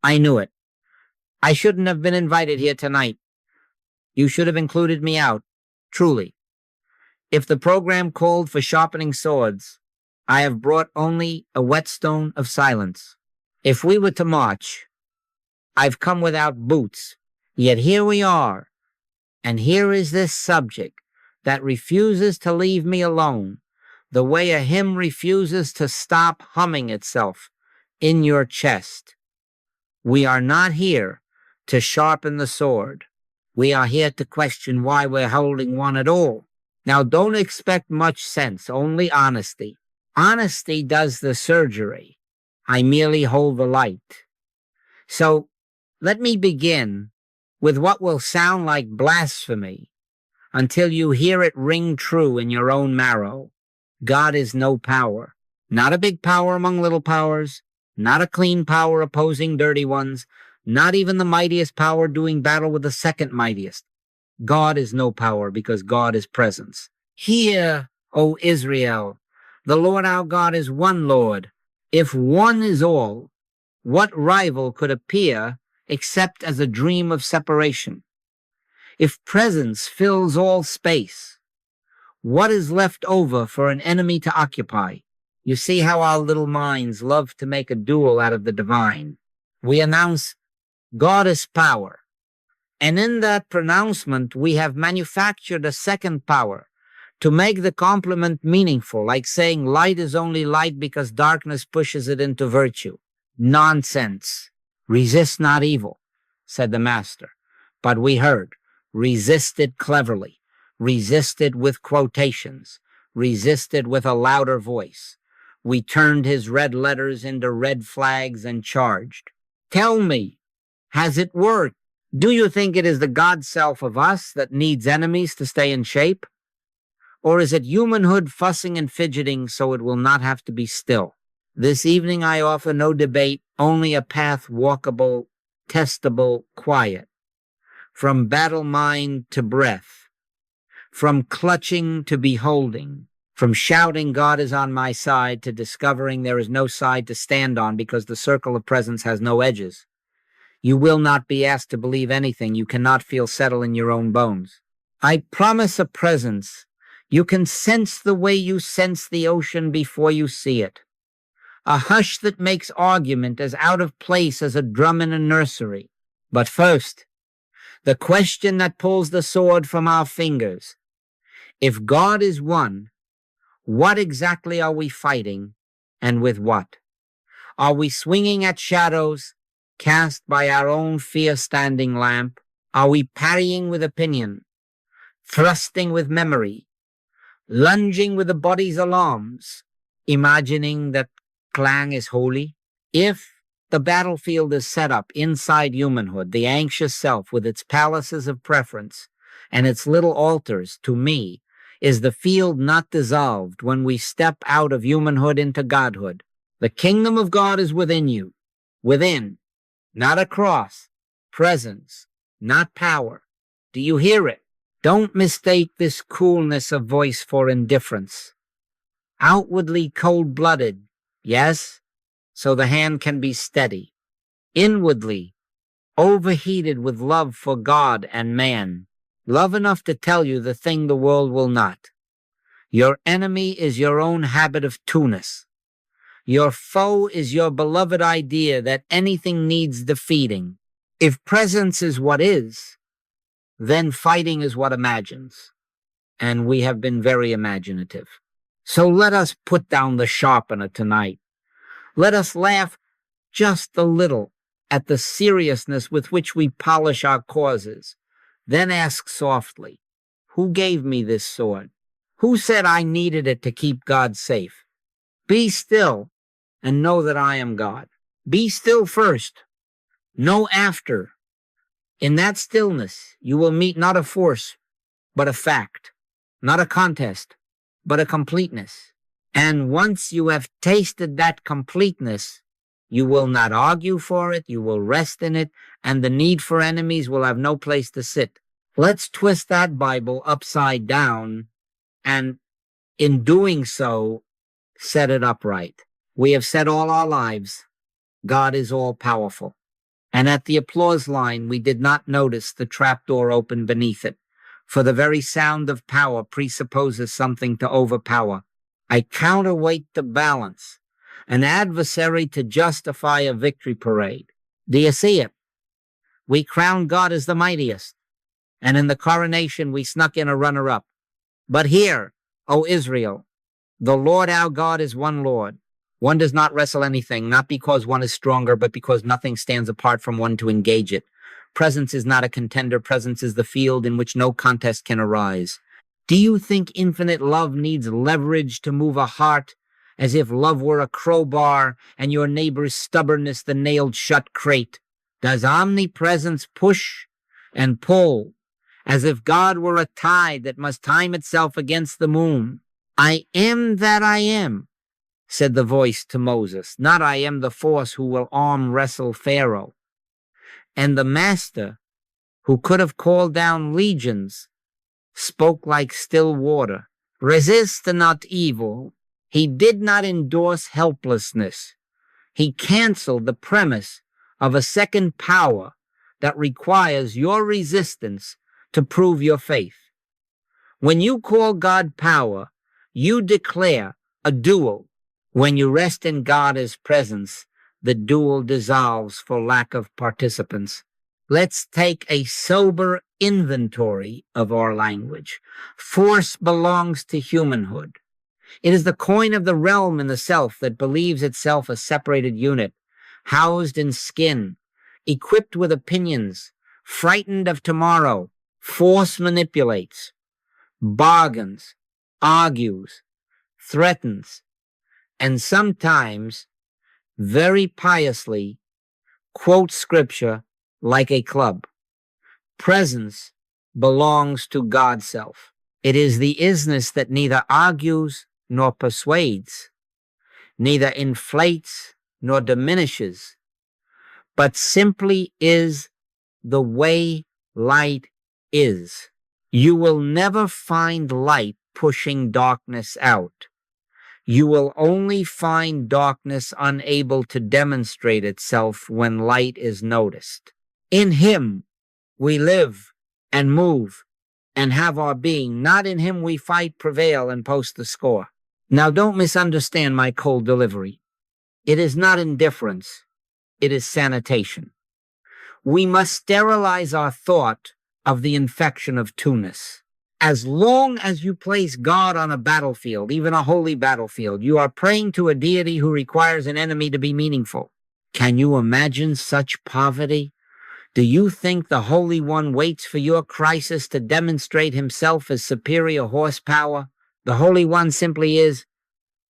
I knew it. I shouldn't have been invited here tonight. You should have included me out. Truly. If the program called for sharpening swords, I have brought only a whetstone of silence. If we were to march, I've come without boots, yet here we are, and here is this subject that refuses to leave me alone, the way a hymn refuses to stop humming itself in your chest. We are not here to sharpen the sword. We are here to question why we're holding one at all. Now, don't expect much sense, only honesty. Honesty does the surgery. I merely hold the light. So let me begin with what will sound like blasphemy until you hear it ring true in your own marrow. God is no power, not a big power among little powers, not a clean power opposing dirty ones, not even the mightiest power doing battle with the second mightiest. God is no power because God is presence. Hear, O Israel, the Lord our God is one Lord. If one is all, what rival could appear except as a dream of separation? If presence fills all space, what is left over for an enemy to occupy? You see how our little minds love to make a duel out of the divine. We announce goddess power, and in that pronouncement we have manufactured a second power to make the compliment meaningful, like saying light is only light because darkness pushes it into virtue. Nonsense. Resist not evil, said the master. But we heard, resist it cleverly, resist it with quotations, resist it with a louder voice. We turned his red letters into red flags and charged. Tell me, has it worked? Do you think it is the God self of us that needs enemies to stay in shape? Or is it humanhood fussing and fidgeting so it will not have to be still? This evening I offer no debate, only a path walkable, testable, quiet. From battle mind to breath, from clutching to beholding, from shouting God is on my side to discovering there is no side to stand on because the circle of presence has no edges. You will not be asked to believe anything you cannot feel settle in your own bones. I promise a presence. You can sense the way you sense the ocean before you see it. A hush that makes argument as out of place as a drum in a nursery. But first, the question that pulls the sword from our fingers. If God is one, what exactly are we fighting, and with what? Are we swinging at shadows cast by our own fear-standing lamp? Are we parrying with opinion, thrusting with memory, lunging with the body's alarms, imagining that clang is holy? If the battlefield is set up inside humanhood, the anxious self with its palaces of preference and its little altars, to me, is the field not dissolved when we step out of humanhood into godhood. The kingdom of God is within you, within, not across, presence, not power. Do you hear it? Don't mistake this coolness of voice for indifference. Outwardly cold-blooded, yes, so the hand can be steady. Inwardly, overheated with love for God and man. Love enough to tell you the thing the world will not. Your enemy is your own habit of two-ness. Your foe is your beloved idea that anything needs defeating. If presence is what is, then fighting is what imagines. And we have been very imaginative. So let us put down the sharpener tonight. Let us laugh just a little at the seriousness with which we polish our causes. Then ask softly, who gave me this sword? Who said I needed it to keep God safe? Be still and know that I am God. Be still first, know after. In that stillness, you will meet not a force, but a fact, not a contest, but a completeness. And once you have tasted that completeness, you will not argue for it, you will rest in it, and the need for enemies will have no place to sit. Let's twist that Bible upside down, and in doing so, set it upright. We have said all our lives, God is all-powerful. and at the applause line we did not notice the trapdoor open beneath it, for the very sound of power presupposes something to overpower. I counterweight the balance, an adversary to justify a victory parade. Do you see it? We crowned God as the mightiest, and in the coronation we snuck in a runner-up. But hear, O Israel, the Lord our God is one Lord. One does not wrestle anything, not because one is stronger, but because nothing stands apart from one to engage it. Presence is not a contender. Presence is the field in which no contest can arise. Do you think infinite love needs leverage to move a heart, as if love were a crowbar and your neighbor's stubbornness the nailed-shut crate? Does omnipresence push and pull, as if God were a tide that must time itself against the moon? I am that I am, said the voice to Moses, not I am the force who will arm wrestle Pharaoh. And the master, who could have called down legions, spoke like still water. Resist not evil. He did not endorse helplessness. He canceled the premise of a second power that requires your resistance to prove your faith. When you call God power, you declare a duel. When you rest in God as presence, the duel dissolves for lack of participants. Let's take a sober inventory of our language. Force belongs to humanhood. It is the coin of the realm in the self that believes itself a separated unit, housed in skin, equipped with opinions, frightened of tomorrow. Force manipulates, bargains, argues, threatens, and sometimes, very piously, quotes scripture like a club. Presence belongs to God's self. It is the isness that neither argues nor persuades, neither inflates nor diminishes, but simply is the way light is. You will never find light pushing darkness out. You will only find darkness unable to demonstrate itself when light is noticed. In him we live and move and have our being. Not in him we fight, prevail, and post the score. Now don't misunderstand my cold delivery. It is not indifference. It is sanitation. We must sterilize our thought of the infection of two-ness. As long as you place God on a battlefield, even a holy battlefield, you are praying to a deity who requires an enemy to be meaningful. Can you imagine such poverty? Do you think the Holy One waits for your crisis to demonstrate himself as superior horsepower? The Holy One simply is,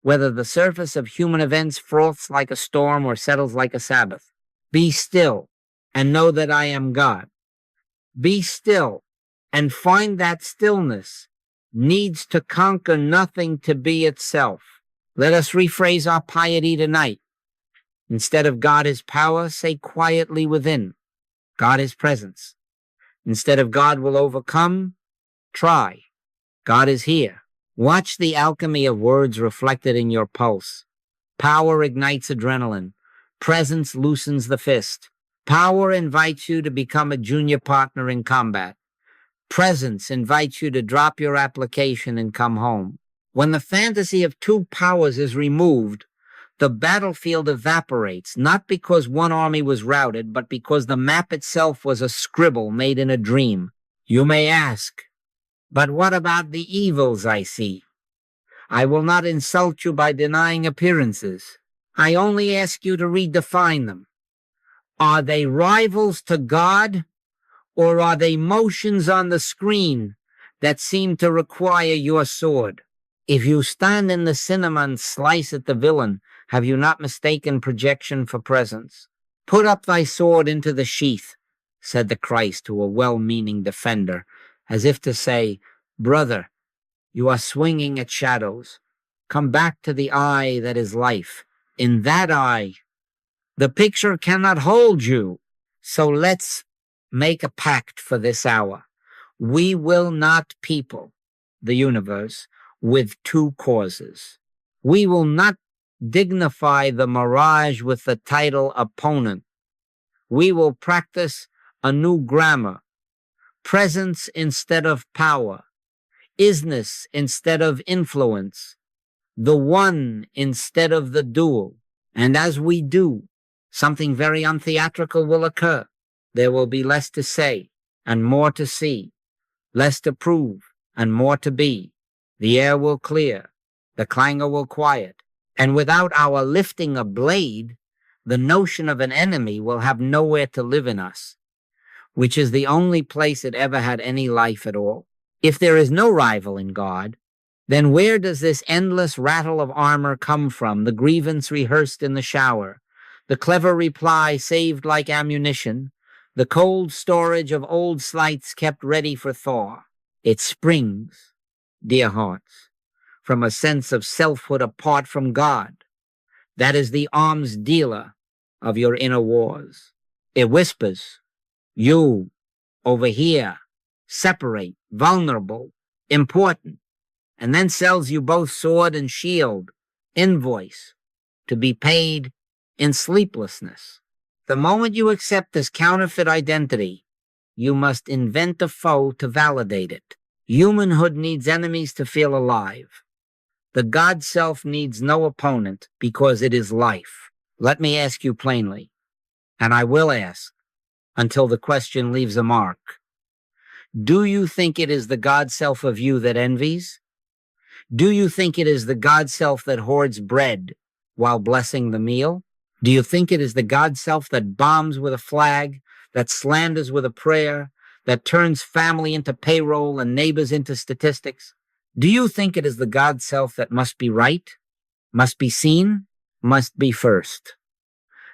whether the surface of human events froths like a storm or settles like a Sabbath. Be still and know that I am God. Be still and find that stillness needs to conquer nothing to be itself. Let us rephrase our piety tonight. Instead of God is power, say quietly within, God is presence. Instead of God will overcome, try, God is here. Watch the alchemy of words reflected in your pulse. Power ignites adrenaline. Presence loosens the fist. Power invites you to become a junior partner in combat. Presence invites you to drop your application and come home. When the fantasy of two powers is removed, the battlefield evaporates, not because one army was routed, but because the map itself was a scribble made in a dream. You may ask, but what about the evils I see? I will not insult you by denying appearances. I only ask you to redefine them. Are they rivals to God, or are they motions on the screen that seem to require your sword? If you stand in the cinema and slice at the villain, have you not mistaken projection for presence? Put up thy sword into the sheath, said the Christ to a well-meaning defender, as if to say, brother, you are swinging at shadows. Come back to the eye that is life. In that eye, the picture cannot hold you. So let's make a pact for this hour. We will not people the universe with two causes. We will not dignify the mirage with the title opponent. We will practice a new grammar, presence instead of power, isness instead of influence, the one instead of the dual. And as we do, something very untheatrical will occur. There will be less to say and more to see, less to prove and more to be. The air will clear, the clangor will quiet, and without our lifting a blade, the notion of an enemy will have nowhere to live in us, which is the only place it ever had any life at all. If there is no rival in God, then where does this endless rattle of armor come from, the grievance rehearsed in the shower, the clever reply saved like ammunition, the cold storage of old slights kept ready for thaw? It springs, dear hearts, from a sense of selfhood apart from God. That is the arms dealer of your inner wars. It whispers, you, over here, separate, vulnerable, important, and then sells you both sword and shield, invoice, to be paid in sleeplessness. The moment you accept this counterfeit identity, you must invent a foe to validate it. Humanhood needs enemies to feel alive. The God self needs no opponent because it is life. Let me ask you plainly, and I will ask until the question leaves a mark. Do you think it is the God self of you that envies? Do you think it is the God self that hoards bread while blessing the meal? Do you think it is the God self that bombs with a flag, that slanders with a prayer, that turns family into payroll and neighbors into statistics? Do you think it is the God self that must be right, must be seen, must be first?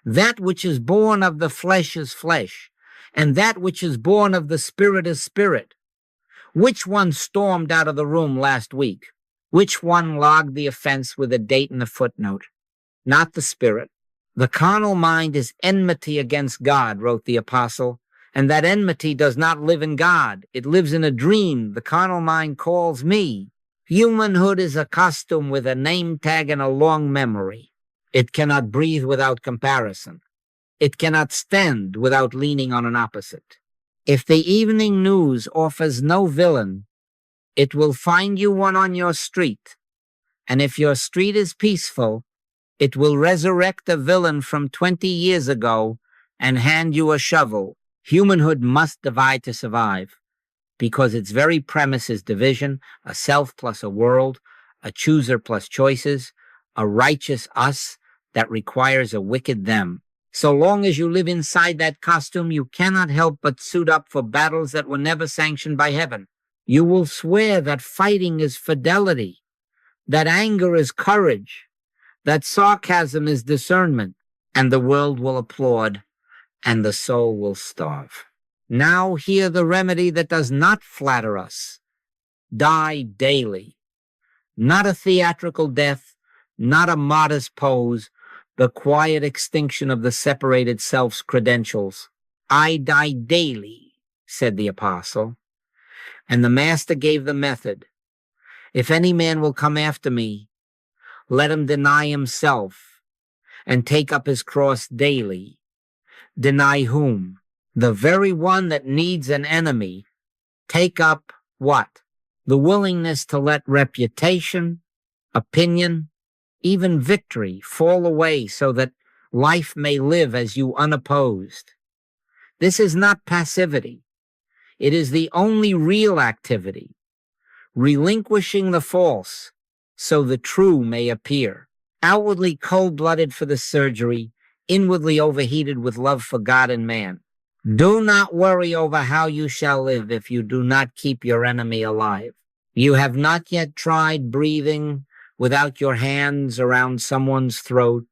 That which is born of the flesh is flesh, and that which is born of the spirit is spirit. Which one stormed out of the room last week? Which one logged the offense with a date and a footnote? Not the spirit. The carnal mind is enmity against God, wrote the apostle, and that enmity does not live in God. It lives in a dream. The carnal mind calls me. Humanhood is a costume with a name tag and a long memory. It cannot breathe without comparison. It cannot stand without leaning on an opposite. If the evening news offers no villain, it will find you one on your street. And if your street is peaceful, it will resurrect a villain from 20 years ago and hand you a shovel. Humanhood must divide to survive, because its very premise is division, a self plus a world, a chooser plus choices, a righteous us that requires a wicked them. So long as you live inside that costume, you cannot help but suit up for battles that were never sanctioned by heaven. You will swear that fighting is fidelity, that anger is courage, that sarcasm is discernment, and the world will applaud, and the soul will starve. Now hear the remedy that does not flatter us. Die daily. Not a theatrical death, not a modest pose, the quiet extinction of the separated self's credentials. I die daily, said the apostle. And the master gave the method. If any man will come after me, let him deny himself and take up his cross daily. Deny whom? The very one that needs an enemy. Take up what? The willingness to let reputation, opinion, even victory fall away so that life may live as you unopposed. This is not passivity. It is the only real activity, relinquishing the false so the true may appear. Outwardly cold-blooded for the surgery, inwardly overheated with love for God and man. Do not worry over how you shall live if you do not keep your enemy alive. You have not yet tried breathing without your hands around someone's throat,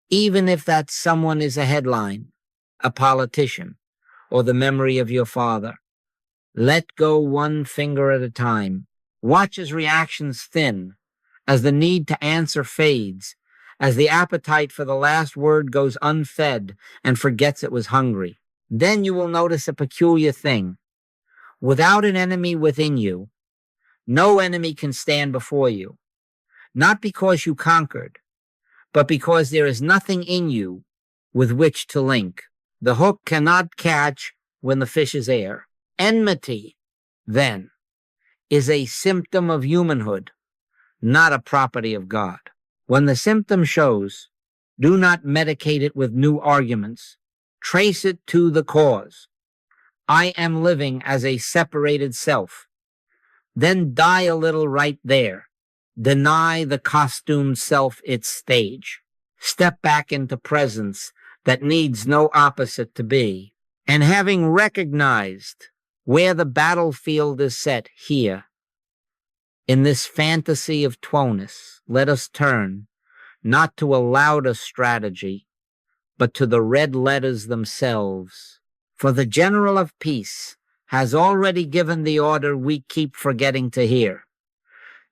even if that someone is a headline, a politician, or the memory of your father. Let go one finger at a time. Watch as reactions thin, as the need to answer fades, as the appetite for the last word goes unfed and forgets it was hungry. Then you will notice a peculiar thing. Without an enemy within you, no enemy can stand before you. Not because you conquered, but because there is nothing in you with which to link. The hook cannot catch when the fish is air. Enmity, then, is a symptom of humanhood, not a property of God. When the symptom shows, do not medicate it with new arguments. Trace it to the cause. I am living as a separated self. Then die a little right there. Deny the costumed self its stage. Step back into presence that needs no opposite to be. And having recognized where the battlefield is set here, in this fantasy of twowness, let us turn not to a louder strategy, but to the red letters themselves. For the General of Peace has already given the order we keep forgetting to hear.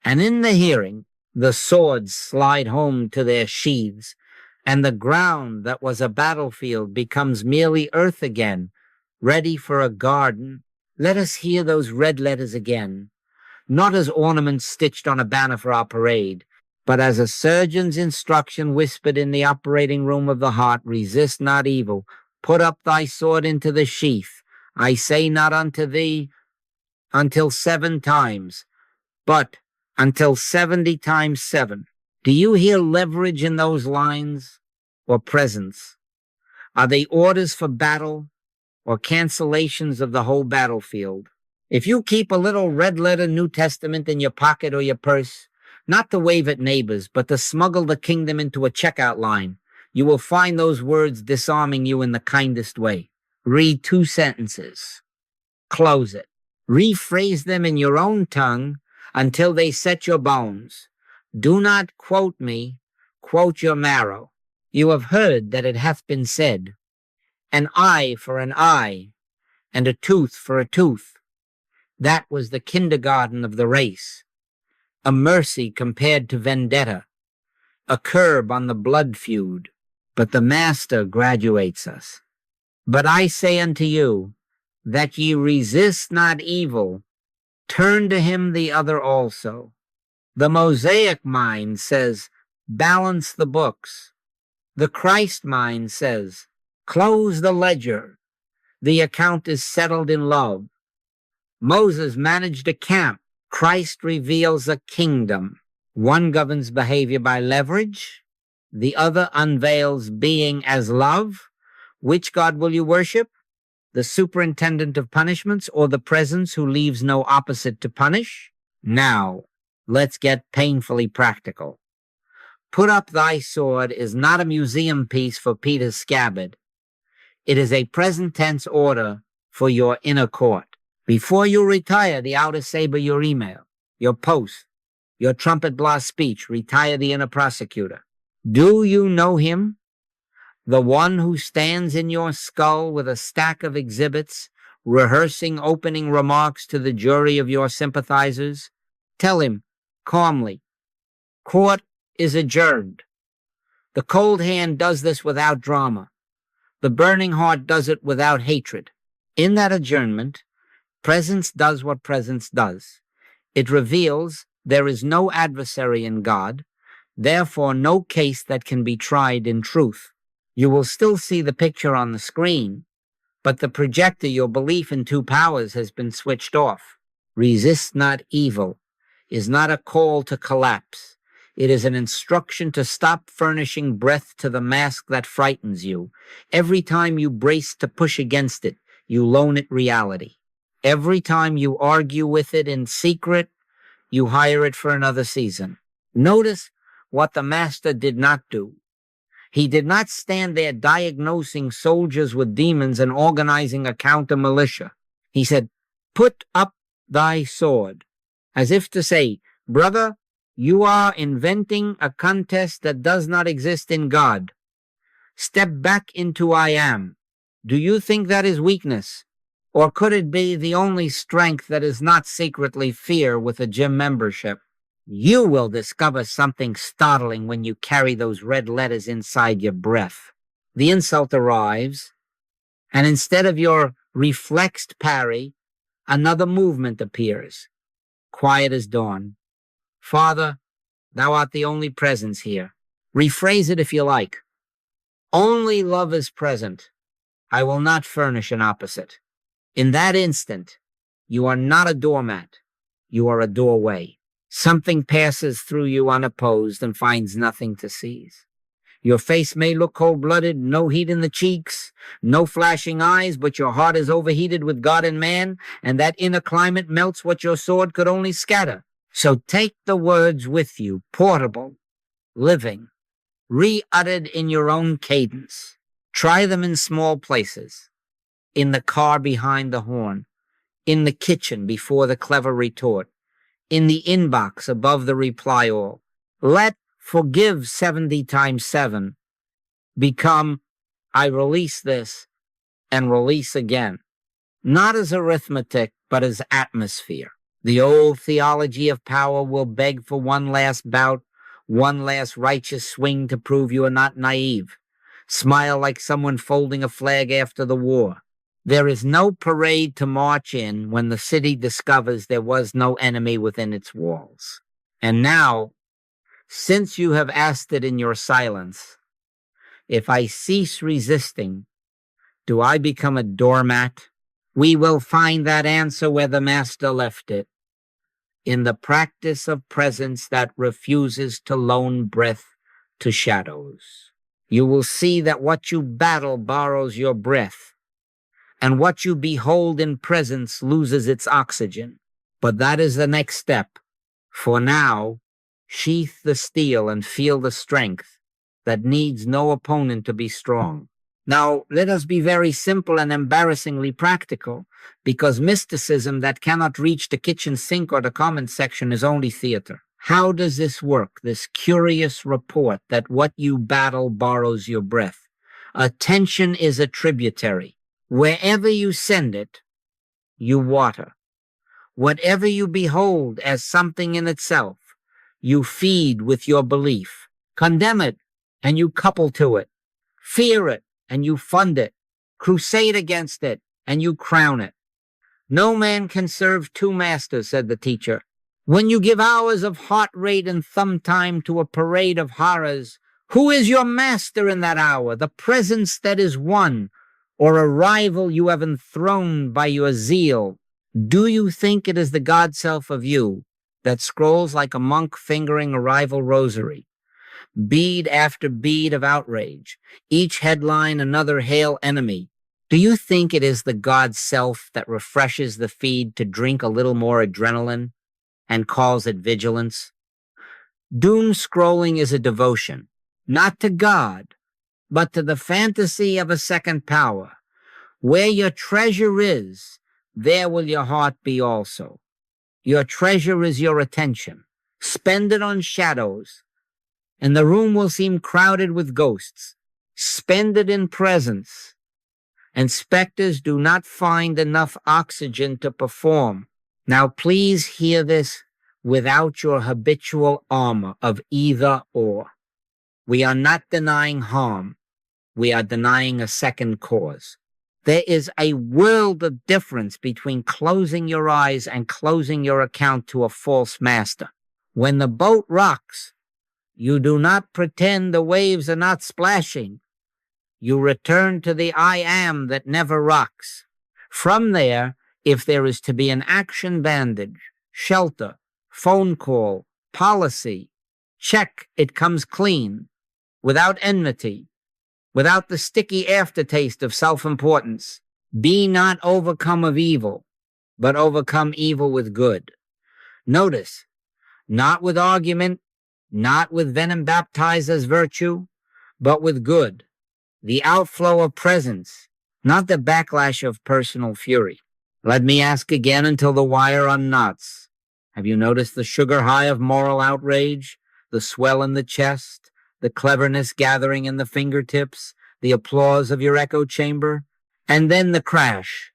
And in the hearing, the swords slide home to their sheaths, and the ground that was a battlefield becomes merely earth again, ready for a garden. Let us hear those red letters again, not as ornaments stitched on a banner for our parade, but as a surgeon's instruction whispered in the operating room of the heart. Resist not evil. Put up thy sword into the sheath. I say not unto thee until 7 times, but until 70 times 7. Do you hear leverage in those lines or presence? Are they orders for battle or cancellations of the whole battlefield? If you keep a little red-letter New Testament in your pocket or your purse, not to wave at neighbors, but to smuggle the kingdom into a checkout line, you will find those words disarming you in the kindest way. Read 2 sentences. Close it. Rephrase them in your own tongue until they set your bones. Do not quote me, quote your marrow. You have heard that it hath been said, an eye for an eye, and a tooth for a tooth. That was the kindergarten of the race. A mercy compared to vendetta, a curb on the blood feud. But the Master graduates us. But I say unto you, that ye resist not evil, turn to him the other also. The Mosaic mind says, balance the books. The Christ mind says, close the ledger. The account is settled in love. Moses managed a camp. Christ reveals a kingdom. One governs behavior by leverage. The other unveils being as love. Which God will you worship? The superintendent of punishments or the presence who leaves no opposite to punish? Now, let's get painfully practical. Put up thy sword is not a museum piece for Peter's scabbard. It is a present tense order for your inner court. Before you retire the outer saber, your email, your post, your trumpet blast speech, retire the inner prosecutor. Do you know him? The one who stands in your skull with a stack of exhibits, rehearsing opening remarks to the jury of your sympathizers? Tell him calmly, court is adjourned. The cold hand does this without drama. The burning heart does it without hatred. In that adjournment, presence does what presence does. It reveals there is no adversary in God, therefore no case that can be tried in truth. You will still see the picture on the screen, but the projector, your belief in 2 powers, has been switched off. Resist not evil is not a call to collapse. It is an instruction to stop furnishing breath to the mask that frightens you. Every time you brace to push against it, you loan it reality. Every time you argue with it in secret, you hire it for another season. Notice what the Master did not do. He did not stand there diagnosing soldiers with demons and organizing a counter-militia. He said, put up thy sword, as if to say, brother, you are inventing a contest that does not exist in God. Step back into I am. Do you think that is weakness? Or could it be the only strength that is not secretly fear with a gym membership? You will discover something startling when you carry those red letters inside your breath. The insult arrives, and instead of your reflexed parry, another movement appears. Quiet as dawn. Father, thou art the only presence here. Rephrase it if you like. Only love is present. I will not furnish an opposite. In that instant, you are not a doormat. You are a doorway. Something passes through you unopposed and finds nothing to seize. Your face may look cold-blooded, no heat in the cheeks, no flashing eyes, but your heart is overheated with God and man, and that inner climate melts what your sword could only scatter. So take the words with you, portable, living, re-uttered in your own cadence. Try them in small places, in the car behind the horn, in the kitchen before the clever retort, in the inbox above the reply all. Let forgive 70 times 7 become I release this and release again, not as arithmetic, but as atmosphere. The old theology of power will beg for one last bout, one last righteous swing to prove you are not naive. Smile like someone folding a flag after the war. There is no parade to march in when the city discovers there was no enemy within its walls. And now, since you have asked it in your silence, if I cease resisting, do I become a doormat? We will find that answer where the master left it, in the practice of presence that refuses to loan breath to shadows. You will see that what you battle borrows your breath, and what you behold in presence loses its oxygen. But that is the next step. For now, sheath the steel and feel the strength that needs no opponent to be strong. Now, let us be very simple and embarrassingly practical, because mysticism that cannot reach the kitchen sink or the comment section is only theater. How does this work, this curious report that what you battle borrows your breath? Attention is a tributary. Wherever you send it, you water. Whatever you behold as something in itself, you feed with your belief. Condemn it, and you couple to it. Fear it, and you fund it. Crusade against it, and you crown it. No man can serve two masters, said the teacher. When you give hours of heart rate and thumb time to a parade of horrors, who is your master in that hour? The presence that is one, or a rival you have enthroned by your zeal? Do you think it is the God self of you that scrolls like a monk fingering a rival rosary? Bead after bead of outrage, each headline another hail enemy. Do you think it is the God self that refreshes the feed to drink a little more adrenaline and calls it vigilance? Doom scrolling is a devotion, not to God, but to the fantasy of a second power. Where your treasure is, there will your heart be also. Your treasure is your attention. Spend it on shadows, and the room will seem crowded with ghosts. Spend it in presence, and specters do not find enough oxygen to perform. Now please hear this without your habitual armor of either or. We are not denying harm. We are denying a second cause. There is a world of difference between closing your eyes and closing your account to a false master. When the boat rocks, you do not pretend the waves are not splashing. You return to the I am that never rocks. From there, if there is to be an action bandage, shelter, phone call, policy, check, it comes clean, without enmity, without the sticky aftertaste of self-importance. Be not overcome of evil, but overcome evil with good. Notice, not with argument, not with venom baptized as virtue, but with good. The outflow of presence, not the backlash of personal fury. Let me ask again until the wire unknots. Have you noticed the sugar high of moral outrage, the swell in the chest, the cleverness gathering in the fingertips, the applause of your echo chamber? And then the crash,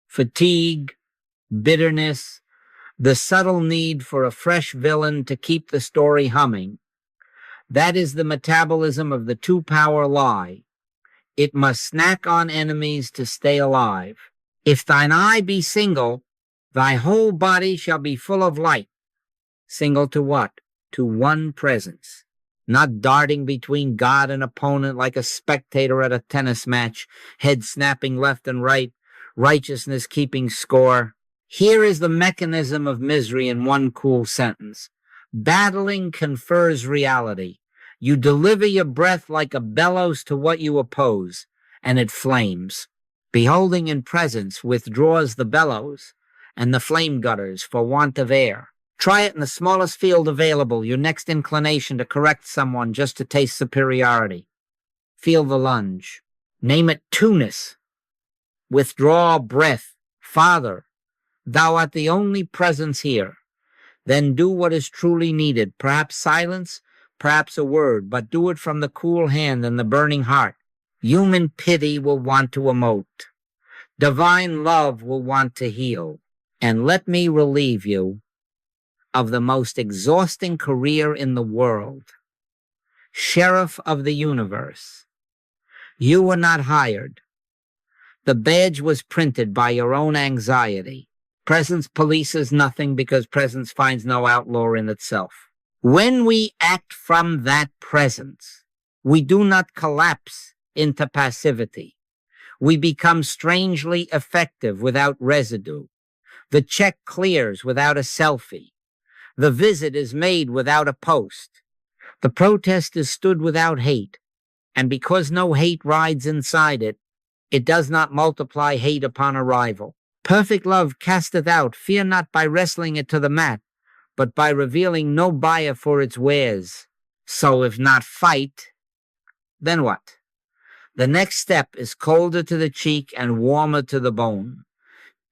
fatigue, bitterness, the subtle need for a fresh villain to keep the story humming. That is the metabolism of the two-power lie. It must snack on enemies to stay alive. If thine eye be single, thy whole body shall be full of light. Single to what? To one presence. not darting between God and opponent like a spectator at a tennis match, head snapping left and right, righteousness keeping score. Here is the mechanism of misery in one cool sentence. Battling confers reality. You deliver your breath like a bellows to what you oppose, and it flames. Beholding in presence withdraws the bellows and the flame gutters for want of air. Try it in the smallest field available, your next inclination to correct someone just to taste superiority. Feel the lunge. Name it two-ness. Withdraw breath. Father, thou art the only presence here. Then do what is truly needed, perhaps silence, perhaps a word, but do it from the cool hand and the burning heart. Human pity will want to emote. Divine love will want to heal. And let me relieve you of the most exhausting career in the world. Sheriff of the universe. You were not hired. The badge was printed by your own anxiety. Presence polices nothing because presence finds no outlaw in itself. When we act from that presence, we do not collapse into passivity. We become strangely effective without residue. The check clears without a selfie. The visit is made without a post. The protest is stood without hate. And because no hate rides inside it, it does not multiply hate upon arrival. Perfect love casteth out fear not by wrestling it to the mat, but by revealing no buyer for its wares. So if not fight, then what? The next step is colder to the cheek and warmer to the bone.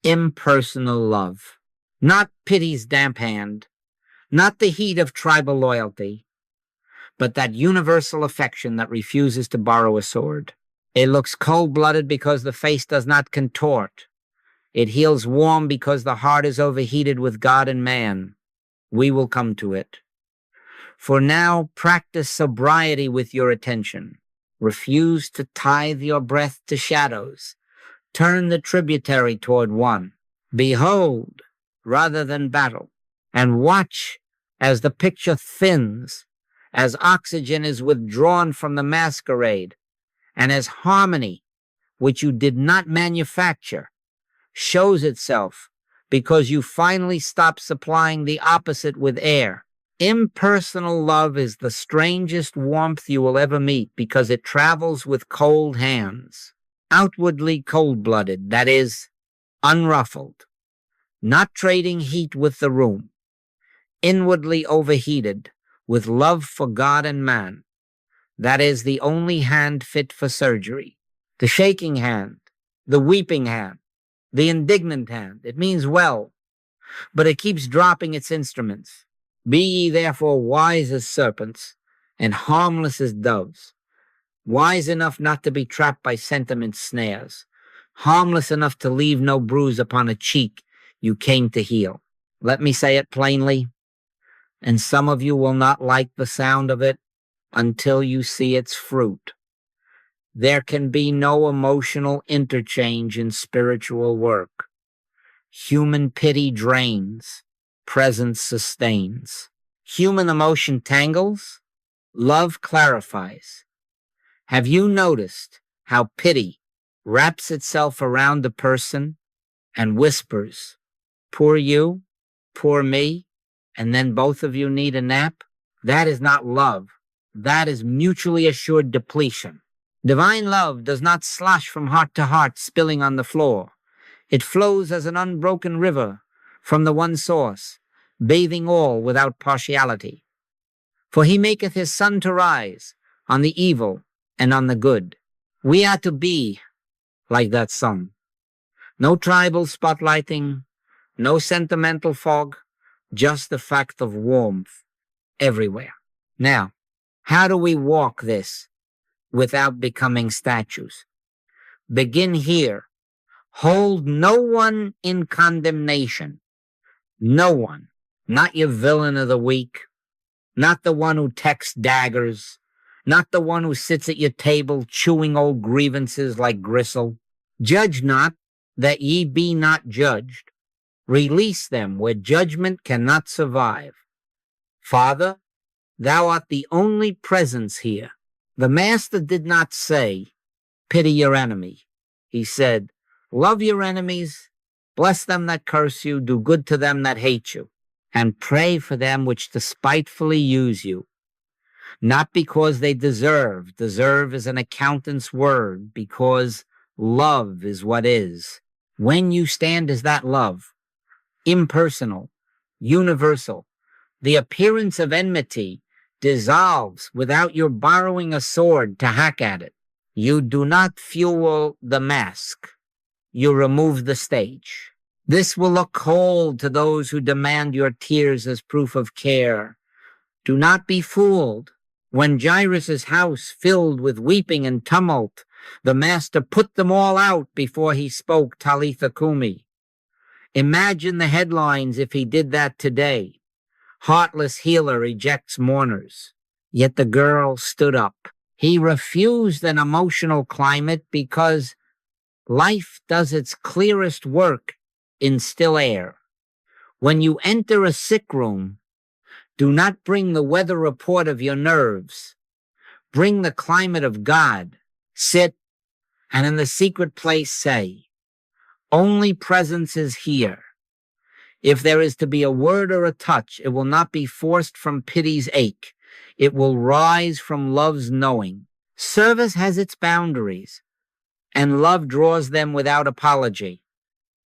Impersonal love. Not pity's damp hand, not the heat of tribal loyalty, but that universal affection that refuses to borrow a sword. It looks cold-blooded because the face does not contort. It heals warm because the heart is overheated with God and man. We will come to it. For now, practice sobriety with your attention. Refuse to tithe your breath to shadows. Turn the tributary toward one. Behold, rather than battle. And watch as the picture thins, as oxygen is withdrawn from the masquerade, and as harmony, which you did not manufacture, shows itself because you finally stop supplying the opposite with air. Impersonal love is the strangest warmth you will ever meet because it travels with cold hands. Outwardly cold-blooded, that is, unruffled, not trading heat with the room. Inwardly overheated, with love for God and man. That is the only hand fit for surgery. The shaking hand, the weeping hand, the indignant hand. It means well, but it keeps dropping its instruments. Be ye therefore wise as serpents and harmless as doves, wise enough not to be trapped by sentiment's snares, harmless enough to leave no bruise upon a cheek you came to heal. Let me say it plainly, and some of you will not like the sound of it until you see its fruit. There can be no emotional interchange in spiritual work. Human pity drains. Presence sustains. Human emotion tangles. Love clarifies. Have you noticed how pity wraps itself around the person and whispers, poor you, poor me, and then both of you need a nap? That is not love. That is mutually assured depletion. Divine love does not slosh from heart to heart, spilling on the floor. It flows as an unbroken river from the one source, bathing all without partiality. For he maketh his sun to rise on the evil and on the good. We are to be like that sun. No tribal spotlighting, no sentimental fog, just the fact of warmth everywhere. Now, how do we walk this without becoming statues? Begin here. Hold no one in condemnation. No one. Not your villain of the week. Not the one who texts daggers. Not the one who sits at your table chewing old grievances like gristle. Judge not, that ye be not judged. Release them where judgment cannot survive. Father, Thou art the only presence here. The Master did not say, pity your enemy. He said, love your enemies, bless them that curse you, do good to them that hate you, and pray for them which despitefully use you. Not because they deserve. Deserve is an accountant's word, because love is what is. When you stand as that love, impersonal, universal, the appearance of enmity dissolves without your borrowing a sword to hack at it. You do not fuel the mask. You remove the stage. This will look cold to those who demand your tears as proof of care. Do not be fooled. When Jairus' house filled with weeping and tumult, the Master put them all out before he spoke Talitha Kumi. Imagine the headlines if he did that today. Heartless healer rejects mourners. Yet the girl stood up. He refused an emotional climate because life does its clearest work in still air. When you enter a sick room, do not bring the weather report of your nerves. Bring the climate of God. Sit, and in the secret place say, only presence is here. If there is to be a word or a touch, it will not be forced from pity's ache. It will rise from love's knowing. Service has its boundaries, and love draws them without apology.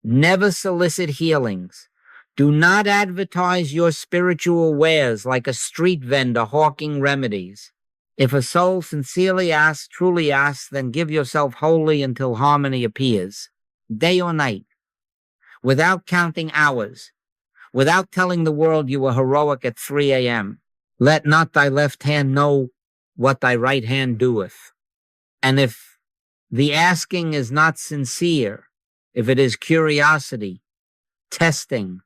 Never solicit healings. Do not advertise your spiritual wares like a street vendor hawking remedies. If a soul sincerely asks, truly asks, then give yourself wholly until harmony appears, day or night, without counting hours, without telling the world you were heroic at 3 a.m. Let not thy left hand know what thy right hand doeth. And if the asking is not sincere, if it is curiosity, testing,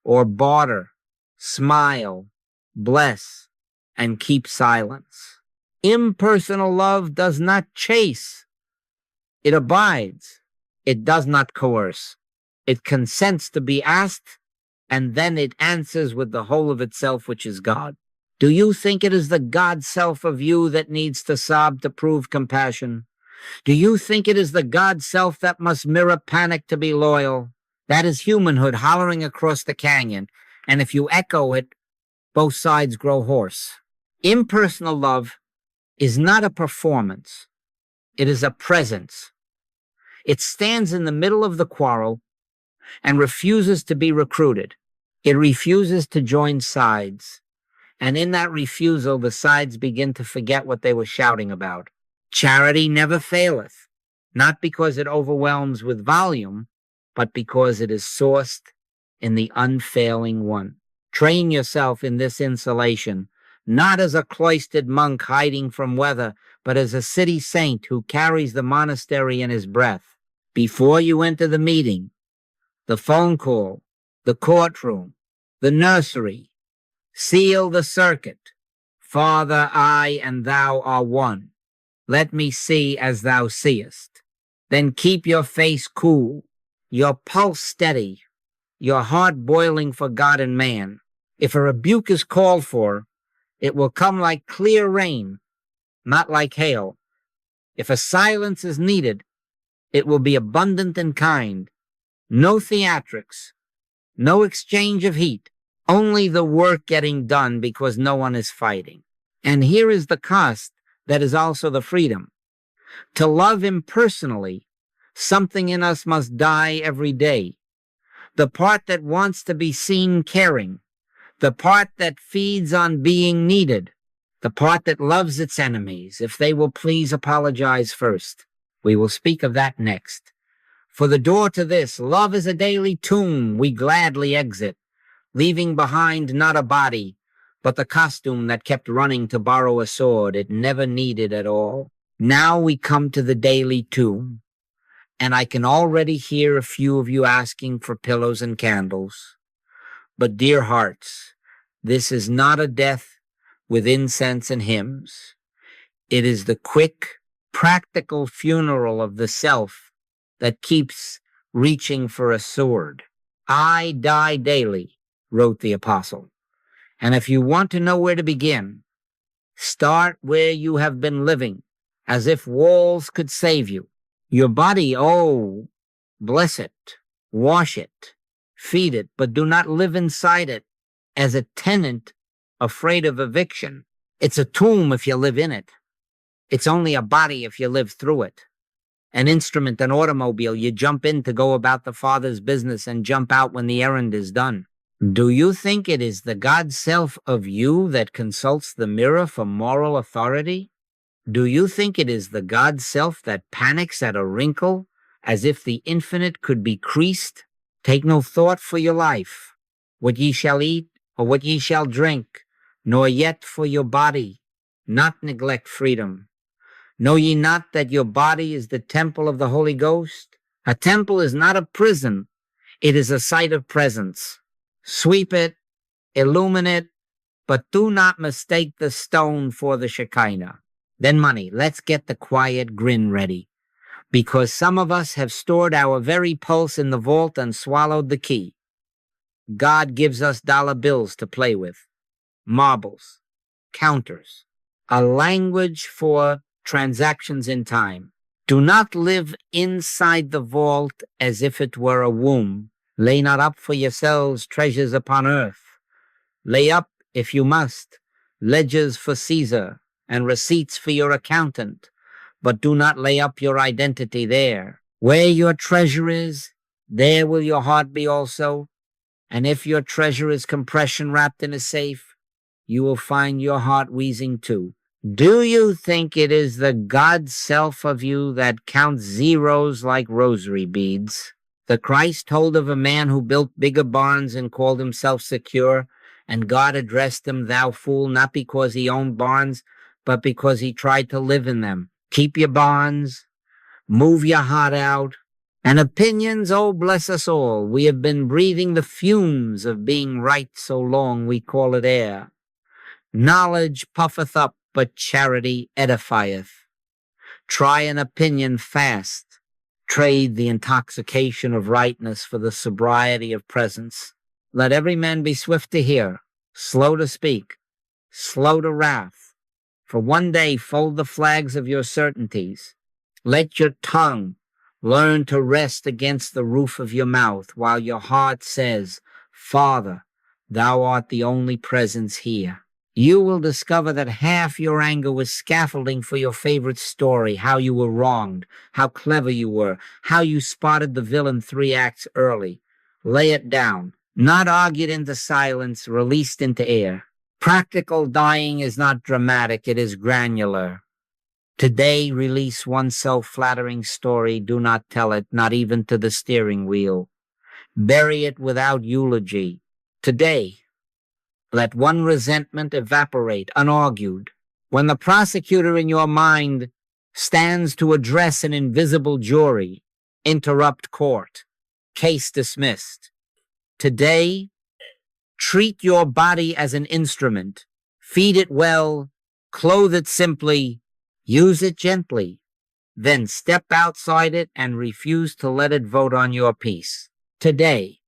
or barter, smile, bless, and keep silence. Impersonal love does not chase. It abides. It does not coerce. It consents to be asked, and then it answers with the whole of itself, which is God. Do you think it is the God self of you that needs to sob to prove compassion? Do you think it is the God self that must mirror panic to be loyal? That is humanhood hollering across the canyon, and if you echo it, both sides grow hoarse. Impersonal love is not a performance. It is a presence. It stands in the middle of the quarrel and refuses to be recruited. It refuses to join sides. And in that refusal, the sides begin to forget what they were shouting about. Charity never faileth, not because it overwhelms with volume, but because it is sourced in the unfailing one. Train yourself in this insulation, not as a cloistered monk hiding from weather, but as a city saint who carries the monastery in his breath. Before you enter the meeting, the phone call, the courtroom, the nursery, seal the circuit. Father, I and thou are one. Let me see as thou seest. Then keep your face cool, your pulse steady, your heart boiling for God and man. If a rebuke is called for, it will come like clear rain, not like hail. If a silence is needed, it will be abundant and kind. No theatrics, no exchange of heat, only the work getting done because no one is fighting. And here is the cost that is also the freedom. To love impersonally, something in us must die every day. The part that wants to be seen caring, the part that feeds on being needed, the part that loves its enemies, if they will please apologize first. We will speak of that next. For the door to this, love is a daily tomb we gladly exit, leaving behind not a body, but the costume that kept running to borrow a sword it never needed at all. Now we come to the daily tomb, and I can already hear a few of you asking for pillows and candles. But dear hearts, this is not a death with incense and hymns. It is the quick, practical funeral of the self that keeps reaching for a sword. I die daily, wrote the apostle, And if you want to know where to begin, start where you have been living, as if walls could save you. Your body, oh, bless it, wash it, feed it, but do not live inside it as a tenant afraid of eviction. It's a tomb if you live in it. It's only a body if you live through it. An instrument, an automobile, you jump in to go about the Father's business and jump out when the errand is done. Do you think it is the God self of you that consults the mirror for moral authority? Do you think it is the God self that panics at a wrinkle as if the infinite could be creased? Take no thought for your life, what ye shall eat or what ye shall drink, nor yet for your body. Not neglect freedom. Know ye not that your body is the temple of the Holy Ghost? A temple is not a prison. It is a site of presence. Sweep it, illuminate it, but do not mistake the stone for the Shekinah. Then money, let's get the quiet grin ready, because some of us have stored our very pulse in the vault and swallowed the key. God gives us dollar bills to play with, marbles, counters, a language for transactions in time. Do not live inside the vault as if it were a womb. Lay not up for yourselves treasures upon earth. Lay up, if you must, ledgers for Caesar and receipts for your accountant, but do not lay up your identity there. Where your treasure is, there will your heart be also. And if your treasure is compression wrapped in a safe, you will find your heart wheezing too. Do you think it is the God self of you that counts zeros like rosary beads? The Christ told of a man who built bigger barns and called himself secure, and God addressed him, thou fool, not because he owned barns, but because he tried to live in them. Keep your barns, move your heart out, and opinions, oh, bless us all. We have been breathing the fumes of being right so long we call it air. Knowledge puffeth up, but charity edifieth. Try an opinion fast. Trade the intoxication of rightness for the sobriety of presence. Let every man be swift to hear, slow to speak, slow to wrath. For one day fold the flags of your certainties. Let your tongue learn to rest against the roof of your mouth while your heart says, Father, thou art the only presence here. You will discover that half your anger was scaffolding for your favorite story, how you were wronged, how clever you were, how you spotted the villain 3 acts early. Lay it down, not argued into silence, released into air. Practical dying is not dramatic, it is granular. Today, release one self-flattering story. Do not tell it, not even to the steering wheel. Bury it without eulogy. Today, let one resentment evaporate, unargued. When the prosecutor in your mind stands to address an invisible jury, interrupt court, case dismissed. Today, treat your body as an instrument. Feed it well, clothe it simply, use it gently. Then step outside it and refuse to let it vote on your peace. Today,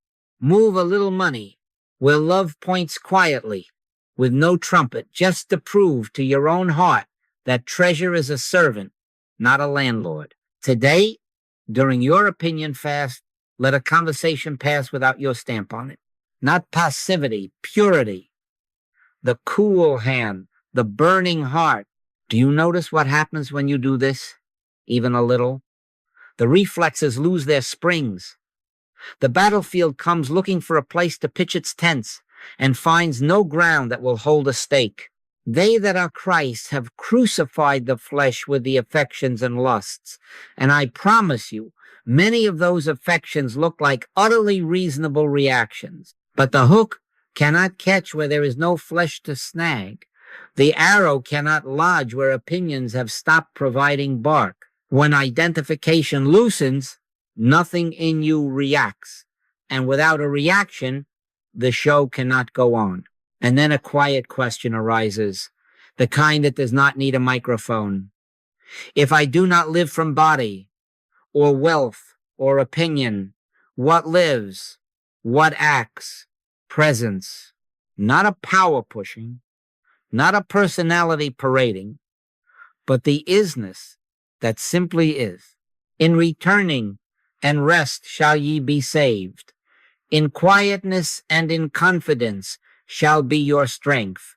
move a little money where love points quietly, with no trumpet, just to prove to your own heart that treasure is a servant, not a landlord. Today, during your opinion fast, let a conversation pass without your stamp on it. Not passivity, purity. The cool hand, the burning heart. Do you notice what happens when you do this? Even a little? The reflexes lose their springs. The battlefield comes looking for a place to pitch its tents and finds no ground that will hold a stake. They that are Christ have crucified the flesh with the affections and lusts, and I promise you, many of those affections look like utterly reasonable reactions. But the hook cannot catch where there is no flesh to snag. The arrow cannot lodge where opinions have stopped providing bark. When identification loosens, nothing in you reacts. And without a reaction, the show cannot go on. And then a quiet question arises, the kind that does not need a microphone. If I do not live from body, or wealth, or opinion, what lives? What acts? Presence. not a power pushing, not a personality parading, but the isness that simply is. In returning and rest shall ye be saved. In quietness and in confidence shall be your strength.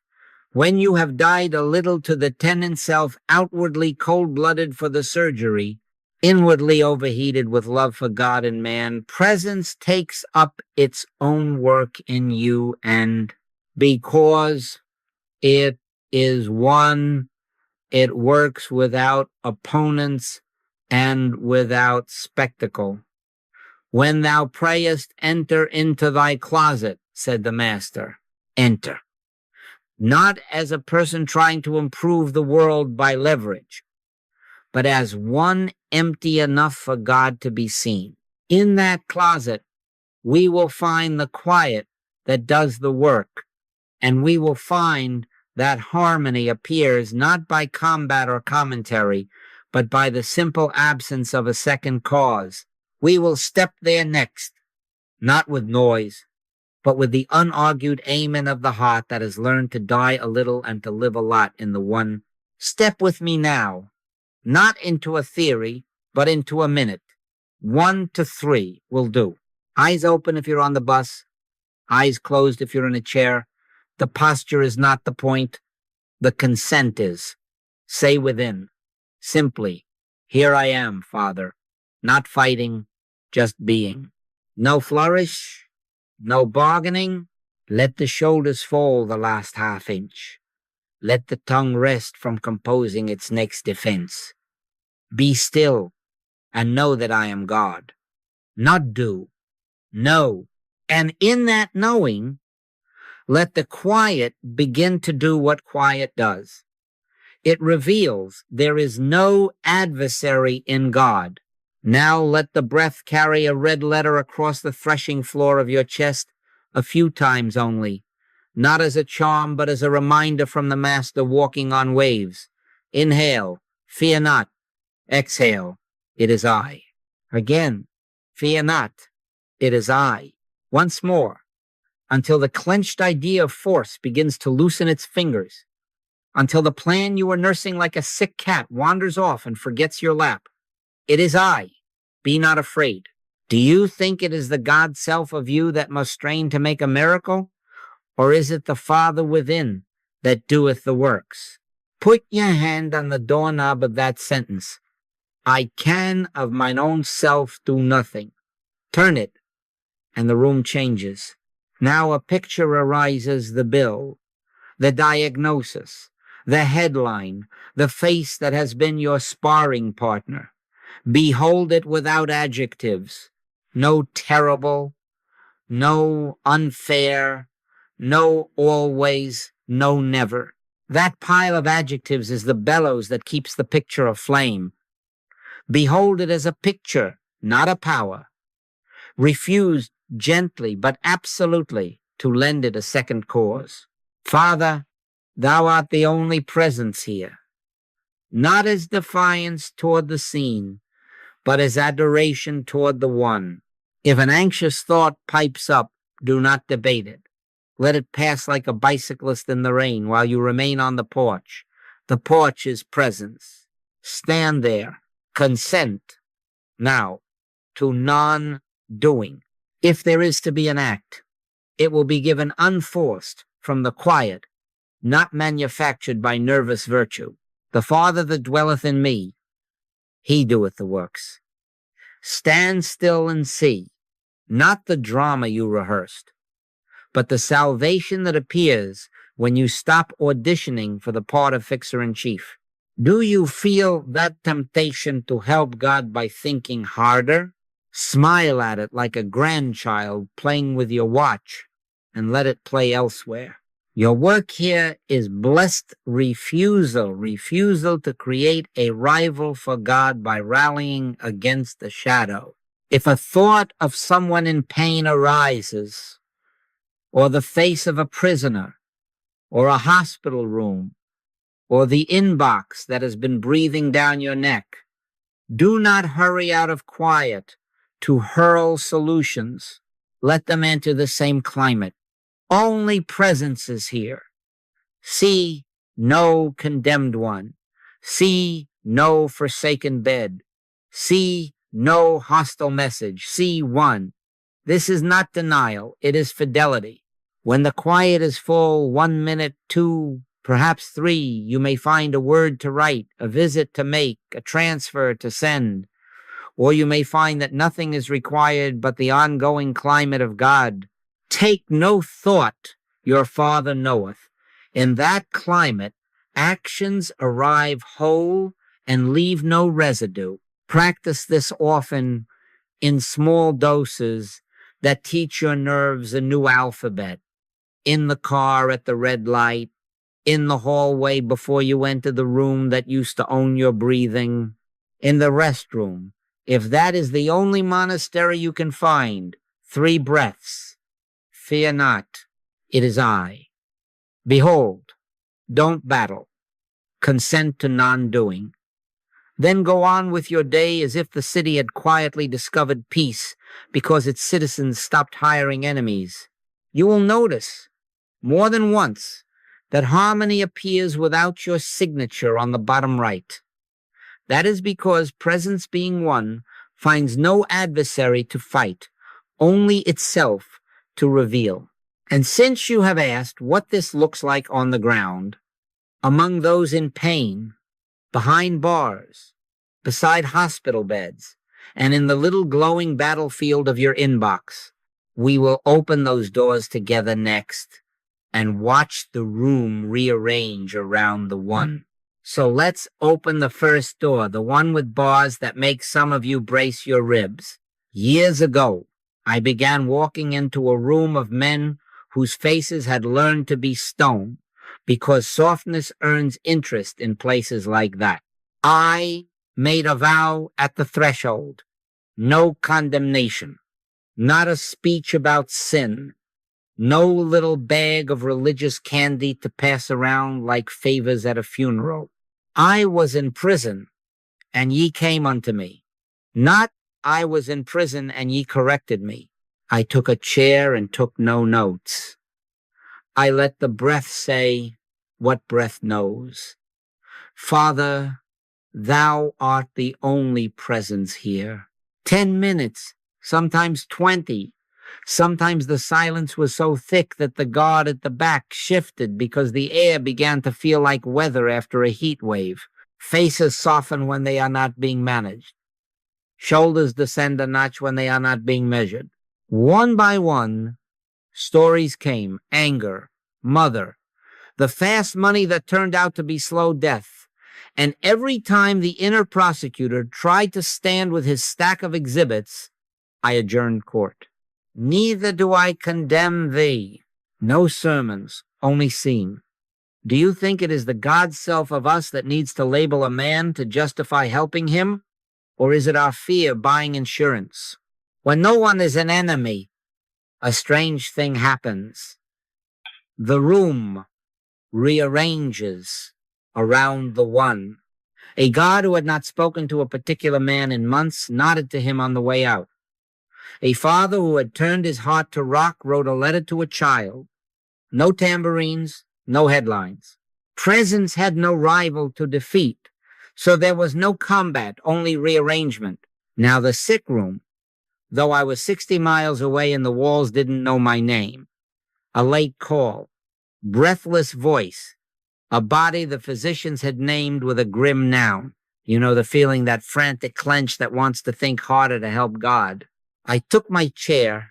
When you have died a little to the tenant self, outwardly cold-blooded for the surgery, inwardly overheated with love for God and man, presence takes up its own work in you, and because it is one, it works without opponents and without spectacle. When thou prayest, enter into thy closet, said the Master. Enter. Not as a person trying to improve the world by leverage, but as one empty enough for God to be seen. In that closet, we will find the quiet that does the work, and we will find that harmony appears not by combat or commentary, but by the simple absence of a second cause. We will step there next, not with noise, but with the unargued amen of the heart that has learned to die a little and to live a lot in the one. Step with me now, not into a theory, but into a minute. 1 to 3 will do. Eyes open if you're on the bus, eyes closed if you're in a chair. The posture is not the point. The consent is. Say within, simply, here I am, Father. Not fighting, just being. No flourish, no bargaining. Let the shoulders fall the last half inch. Let the tongue rest from composing its next defense. Be still and know that I am God. Not do, know. And in that knowing, let the quiet begin to do what quiet does. It reveals there is no adversary in God. Now let the breath carry a red letter across the threshing floor of your chest a few times only, not as a charm, but as a reminder from the Master walking on waves. Inhale, fear not. Exhale, it is I. Again, fear not, it is I. Once more, until the clenched idea of force begins to loosen its fingers, until the plan you are nursing like a sick cat wanders off and forgets your lap. It is I. Be not afraid. Do you think it is the God self of you that must strain to make a miracle? Or is it the Father within that doeth the works? Put your hand on the doorknob of that sentence. I can of mine own self do nothing. Turn it, and the room changes. Now a picture arises, the bill, the diagnosis, the headline, the face that has been your sparring partner. Behold it without adjectives. No terrible, no unfair, no always, no never. That pile of adjectives is the bellows that keeps the picture aflame. Behold it as a picture, not a power. Refuse gently but absolutely to lend it a second cause. Father, thou art the only presence here, not as defiance toward the seen, but as adoration toward the one. If an anxious thought pipes up, do not debate it. Let it pass like a bicyclist in the rain while you remain on the porch. The porch is presence. Stand there. Consent. Now, to non-doing. If there is to be an act, it will be given unforced from the quiet, not manufactured by nervous virtue. The Father that dwelleth in me, he doeth the works. Stand still and see, not the drama you rehearsed, but the salvation that appears when you stop auditioning for the part of fixer-in-chief. Do you feel that temptation to help God by thinking harder? Smile at it like a grandchild playing with your watch and let it play elsewhere. Your work here is blessed refusal to create a rival for God by rallying against the shadow. If a thought of someone in pain arises, or the face of a prisoner, or a hospital room, or the inbox that has been breathing down your neck, do not hurry out of quiet to hurl solutions. Let them enter the same climate. Only presence is here. See no condemned one. See no forsaken bed. See no hostile message. See one. This is not denial. It is fidelity. When the quiet is full, 1 minute, 2, perhaps 3, you may find a word to write, a visit to make, a transfer to send. Or you may find that nothing is required but the ongoing climate of God. Take no thought, your Father knoweth. In that climate, actions arrive whole and leave no residue. Practice this often in small doses that teach your nerves a new alphabet. In the car at the red light, in the hallway before you enter the room that used to own your breathing, in the restroom. If that is the only monastery you can find, 3 breaths. Fear not, it is I. Behold, don't battle. Consent to non-doing. Then go on with your day as if the city had quietly discovered peace because its citizens stopped hiring enemies. You will notice, more than once, that harmony appears without your signature on the bottom right. That is because presence being one finds no adversary to fight, only itself to reveal. And since you have asked what this looks like on the ground, among those in pain, behind bars, beside hospital beds, and in the little glowing battlefield of your inbox, we will open those doors together next and watch the room rearrange around the one. So let's open the first door, the one with bars that make some of you brace your ribs. Years ago, I began walking into a room of men whose faces had learned to be stone because softness earns interest in places like that. I made a vow at the threshold. No condemnation, not a speech about sin, no little bag of religious candy to pass around like favors at a funeral. I was in prison, and ye came unto me. Not I was in prison, and ye corrected me. I took a chair and took no notes. I let the breath say what breath knows. Father, thou art the only presence here. 10 minutes, sometimes 20. Sometimes the silence was so thick that the guard at the back shifted because the air began to feel like weather after a heat wave. Faces soften when they are not being managed. Shoulders descend a notch when they are not being measured. One by one, stories came. Anger, mother, the fast money that turned out to be slow death. And every time the inner prosecutor tried to stand with his stack of exhibits, I adjourned court. Neither do I condemn thee. No sermons, only scene. Do you think it is the God self of us that needs to label a man to justify helping him? Or is it our fear buying insurance? When no one is an enemy, a strange thing happens. The room rearranges around the one. A God who had not spoken to a particular man in months nodded to him on the way out. A father who had turned his heart to rock wrote a letter to a child. No tambourines, no headlines. Presence had no rival to defeat, so there was no combat, only rearrangement. Now the sick room, though I was 60 miles away and the walls didn't know my name. A late call, breathless voice, a body the physicians had named with a grim noun. You know, the feeling, that frantic clench that wants to think harder to help God. I took my chair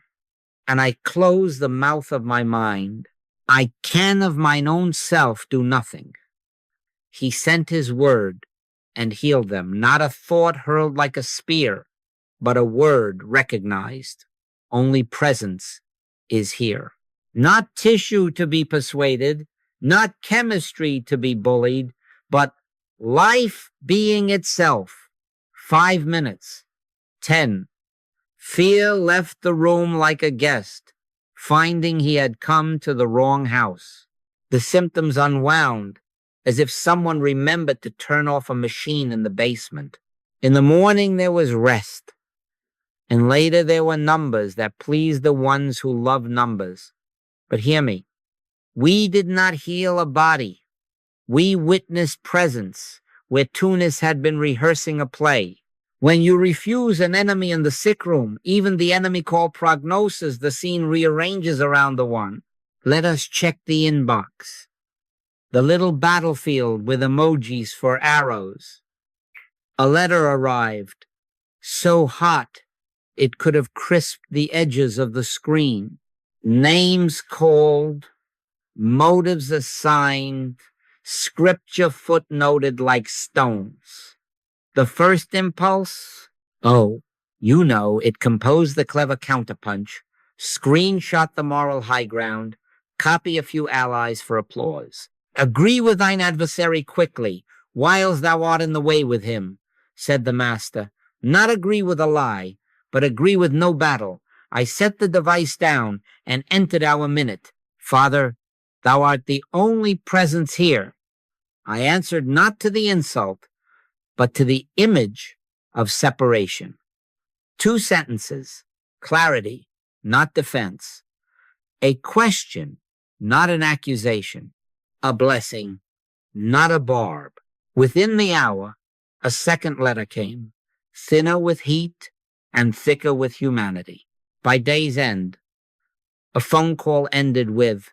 and I closed the mouth of my mind. I can of mine own self do nothing. He sent his word and healed them. Not a thought hurled like a spear, but a word recognized. Only presence is here. Not tissue to be persuaded, not chemistry to be bullied, but life being itself. 5 minutes. 10. Fear left the room like a guest, finding he had come to the wrong house. The symptoms unwound, as if someone remembered to turn off a machine in the basement. In the morning there was rest, and later there were numbers that pleased the ones who love numbers. But hear me. We did not heal a body. We witnessed presence where Tunis had been rehearsing a play. When you refuse an enemy in the sick room, even the enemy called prognosis, the scene rearranges around the one. Let us check the inbox. The little battlefield with emojis for arrows. A letter arrived, so hot it could have crisped the edges of the screen. Names called, motives assigned, scripture footnoted like stones. The first impulse? Oh, you know, it composed the clever counterpunch, screenshot the moral high ground, copy a few allies for applause. Agree with thine adversary quickly, whiles thou art in the way with him, said the master. Not agree with a lie, but agree with no battle. I set the device down and entered our minute. Father, thou art the only presence here. I answered not to the insult, but to the image of separation. 2 sentences, clarity, not defense. A question, not an accusation. A blessing, not a barb. Within the hour, a second letter came, thinner with heat and thicker with humanity. By day's end, a phone call ended with,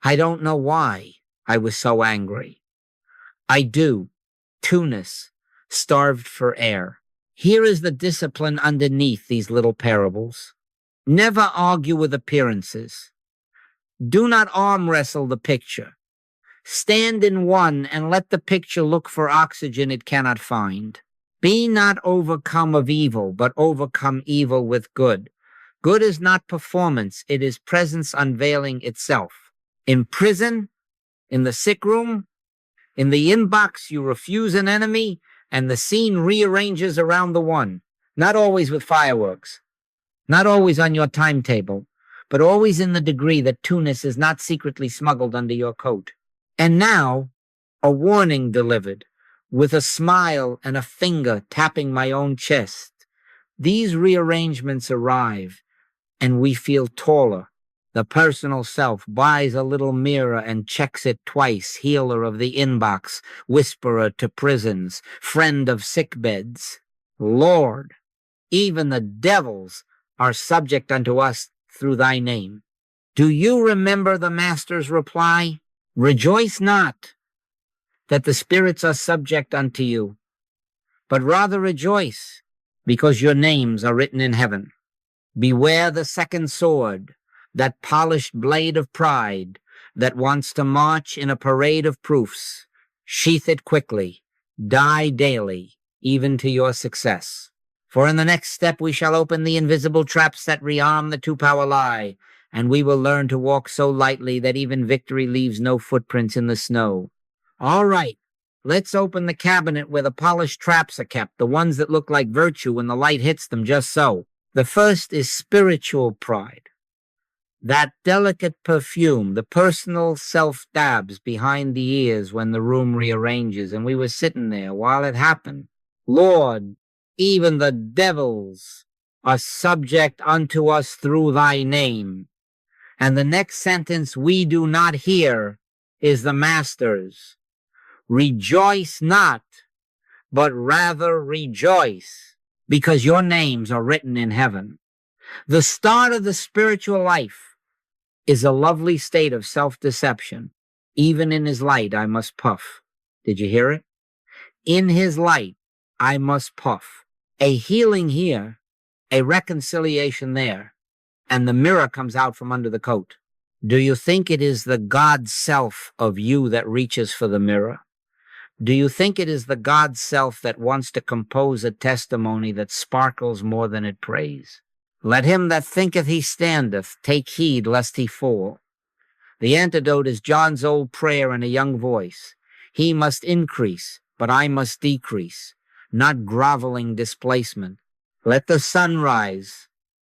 I don't know why I was so angry. I do. Tunis, starved for air. Here is the discipline underneath these little parables. Never argue with appearances. Do not arm wrestle the picture. Stand in one and let the picture look for oxygen it cannot find. Be not overcome of evil, but overcome evil with good. Good is not performance, it is presence unveiling itself. In prison, in the sick room, in the inbox, you refuse an enemy, and the scene rearranges around the one. Not always with fireworks, not always on your timetable, but always in the degree that Tunis is not secretly smuggled under your coat. And now, a warning delivered, with a smile and a finger tapping my own chest. These rearrangements arrive, and we feel taller. The personal self buys a little mirror and checks it twice, healer of the inbox, whisperer to prisons, friend of sickbeds. Lord, even the devils are subject unto us through thy name. Do you remember the Master's reply? Rejoice not that the spirits are subject unto you, but rather rejoice because your names are written in heaven. Beware the second sword, that polished blade of pride that wants to march in a parade of proofs. Sheath it quickly, die daily, even to your success. For in the next step we shall open the invisible traps that rearm the two-power lie, and we will learn to walk so lightly that even victory leaves no footprints in the snow. All right, let's open the cabinet where the polished traps are kept, the ones that look like virtue when the light hits them just so. The first is spiritual pride. That delicate perfume, the personal self-dabs behind the ears when the room rearranges, and we were sitting there while it happened. Lord, even the devils are subject unto us through thy name. And the next sentence we do not hear is the Master's. Rejoice not, but rather rejoice, because your names are written in heaven. The start of the spiritual life is a lovely state of self-deception. Even in his light, I must puff. Did you hear it? In his light, I must puff. A healing here, a reconciliation there, and the mirror comes out from under the coat. Do you think it is the God self of you that reaches for the mirror? Do you think it is the God self that wants to compose a testimony that sparkles more than it prays? Let him that thinketh he standeth take heed lest he fall. The antidote is John's old prayer in a young voice. He must increase, but I must decrease, not groveling displacement. Let the sun rise.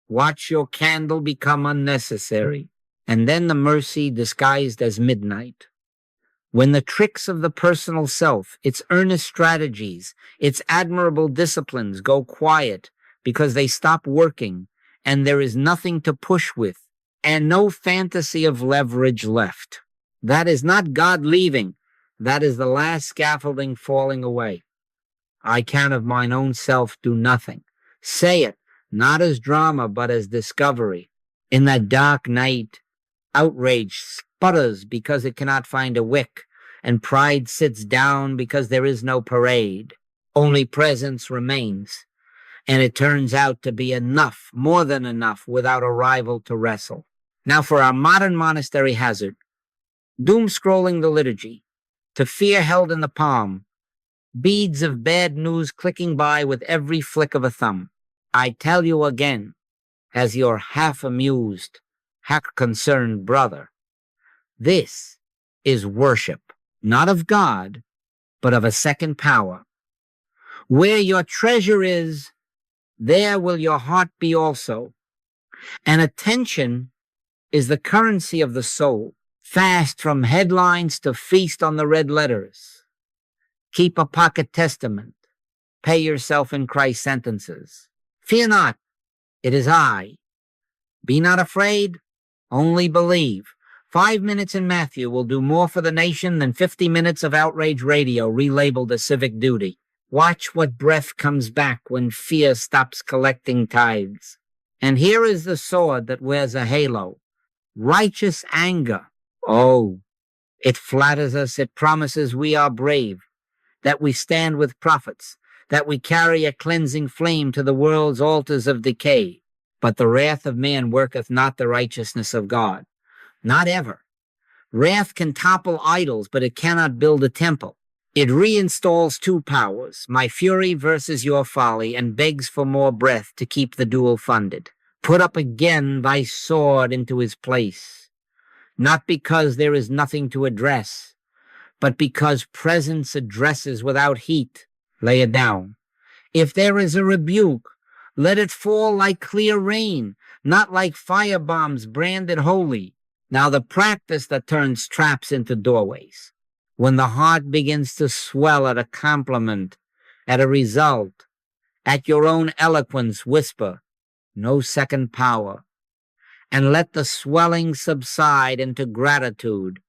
Watch your candle become unnecessary, and then the mercy disguised as midnight. When the tricks of the personal self, its earnest strategies, its admirable disciplines go quiet because they stop working and there is nothing to push with, and no fantasy of leverage left. That is not God leaving. That is the last scaffolding falling away. I can of mine own self do nothing. Say it, not as drama, but as discovery. In that dark night, outrage sputters because it cannot find a wick, and pride sits down because there is no parade. Only presence remains, and it turns out to be enough, more than enough, without a rival to wrestle. Now for our modern monastery hazard, doom-scrolling the liturgy, to fear held in the palm, beads of bad news clicking by with every flick of a thumb. I tell you again, as your half-amused, half-concerned brother, this is worship, not of God, but of a second power. Where your treasure is, there will your heart be also. And attention is the currency of the soul. Fast from headlines to feast on the red letters. Keep a pocket testament. Pay yourself in Christ's sentences. Fear not, it is I. Be not afraid, only believe. 5 minutes in Matthew will do more for the nation than 50 minutes of outrage radio relabeled as civic duty. Watch what breath comes back when fear stops collecting tithes. And here is the sword that wears a halo. Righteous anger. Oh, it flatters us, it promises we are brave, that we stand with prophets, that we carry a cleansing flame to the world's altars of decay. But the wrath of man worketh not the righteousness of God. Not ever. Wrath can topple idols, but it cannot build a temple. It reinstalls two powers, my fury versus your folly, and begs for more breath to keep the duel funded. Put up again thy sword into his place. Not because there is nothing to address, but because presence addresses without heat. Lay it down. If there is a rebuke, let it fall like clear rain, not like firebombs branded holy. Now the practice that turns traps into doorways. When the heart begins to swell at a compliment, at a result, at your own eloquence, whisper, no second power. And let the swelling subside into gratitude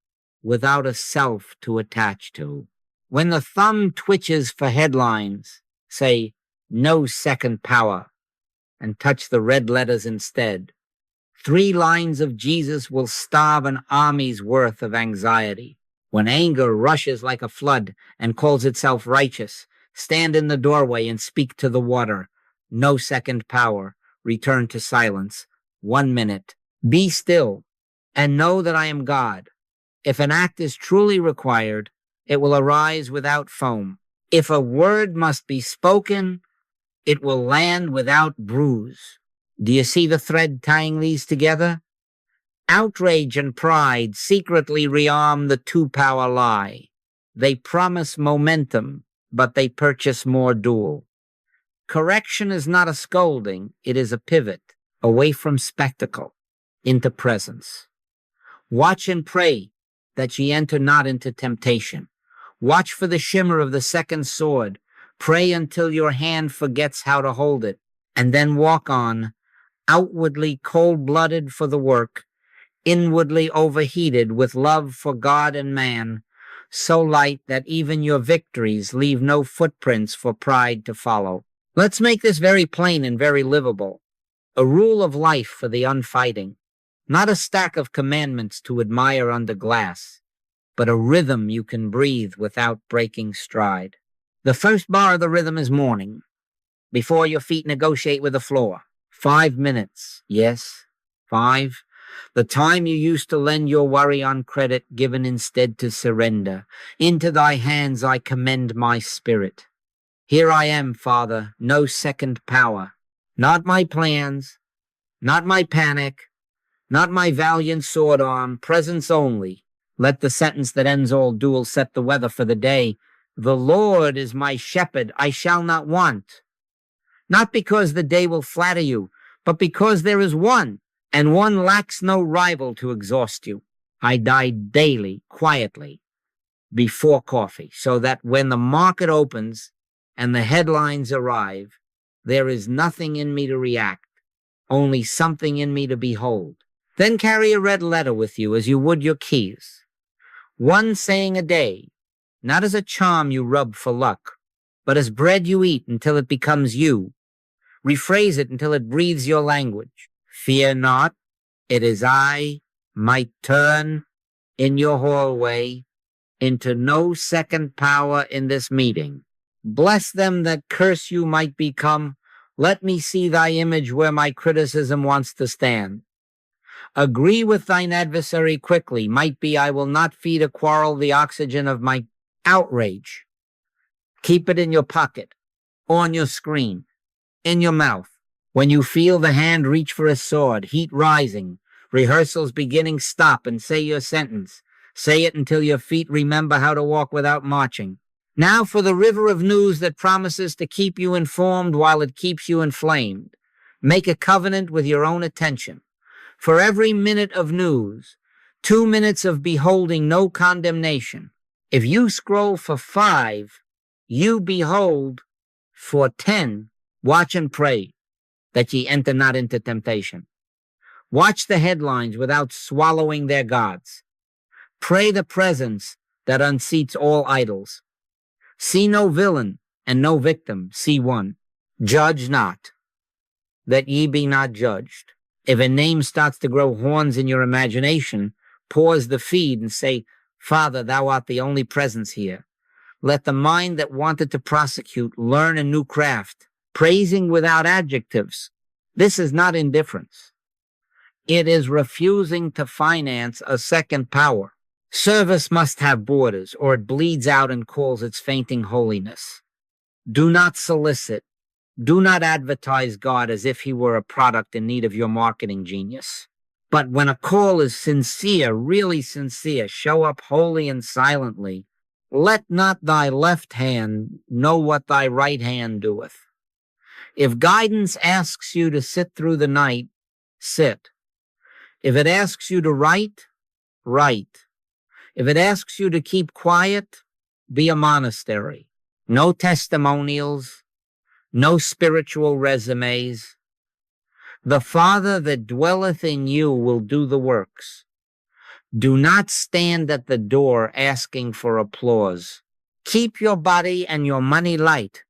without a self to attach to. When the thumb twitches for headlines, say, no second power, and touch the red letters instead. 3 lines of Jesus will starve an army's worth of anxiety. When anger rushes like a flood and calls itself righteous, stand in the doorway and speak to the water. No second power. Return to silence. 1 minute. Be still and know that I am God. If an act is truly required, it will arise without foam. If a word must be spoken, it will land without bruise. Do you see the thread tying these together? Outrage and pride secretly rearm the two-power lie. They promise momentum, but they purchase more duel. Correction is not a scolding, it is a pivot, away from spectacle, into presence. Watch and pray that ye enter not into temptation. Watch for the shimmer of the second sword. Pray until your hand forgets how to hold it, and then walk on, outwardly cold-blooded for the work, inwardly overheated with love for God and man, so light that even your victories leave no footprints for pride to follow. Let's make this very plain and very livable. A rule of life for the unfighting. Not a stack of commandments to admire under glass, but a rhythm you can breathe without breaking stride. The first bar of the rhythm is morning, before your feet negotiate with the floor. 5 minutes, yes, 5. The time you used to lend your worry on credit, given instead to surrender. Into thy hands I commend my spirit. Here I am, Father, no second power. Not my plans, not my panic, not my valiant sword arm, presence only. Let the sentence that ends all duels set the weather for the day. The Lord is my shepherd, I shall not want. Not because the day will flatter you, but because there is one, and one lacks no rival to exhaust you. I die daily, quietly, before coffee, so that when the market opens and the headlines arrive, there is nothing in me to react, only something in me to behold. Then carry a red letter with you as you would your keys. One saying a day, not as a charm you rub for luck, but as bread you eat until it becomes you. Rephrase it until it breathes your language. Fear not, it is I, might turn in your hallway into no second power in this meeting. Bless them that curse you might become. Let me see thy image where my criticism wants to stand. Agree with thine adversary quickly. Might be I will not feed a quarrel the oxygen of my outrage. Keep it in your pocket, on your screen, in your mouth. When you feel the hand reach for a sword, heat rising, rehearsals beginning, stop and say your sentence. Say it until your feet remember how to walk without marching. Now for the river of news that promises to keep you informed while it keeps you inflamed. Make a covenant with your own attention. For every minute of news, 2 minutes of beholding no condemnation. If you scroll for 5, you behold for 10. Watch and pray that ye enter not into temptation. Watch the headlines without swallowing their gods. Pray the presence that unseats all idols. See no villain and no victim, see one. Judge not, that ye be not judged. If a name starts to grow horns in your imagination, pause the feed and say, Father, thou art the only presence here. Let the mind that wanted to prosecute learn a new craft, praising without adjectives. This is not indifference. It is refusing to finance a second power. Service must have borders, or it bleeds out and calls its fainting holiness. Do not solicit. Do not advertise God as if he were a product in need of your marketing genius. But when a call is sincere, really sincere, show up wholly and silently. Let not thy left hand know what thy right hand doeth. If guidance asks you to sit through the night, sit. If it asks you to write, write. If it asks you to keep quiet, be a monastery. No testimonials, no spiritual resumes. The Father that dwelleth in you will do the works. Do not stand at the door asking for applause. Keep your body and your money light,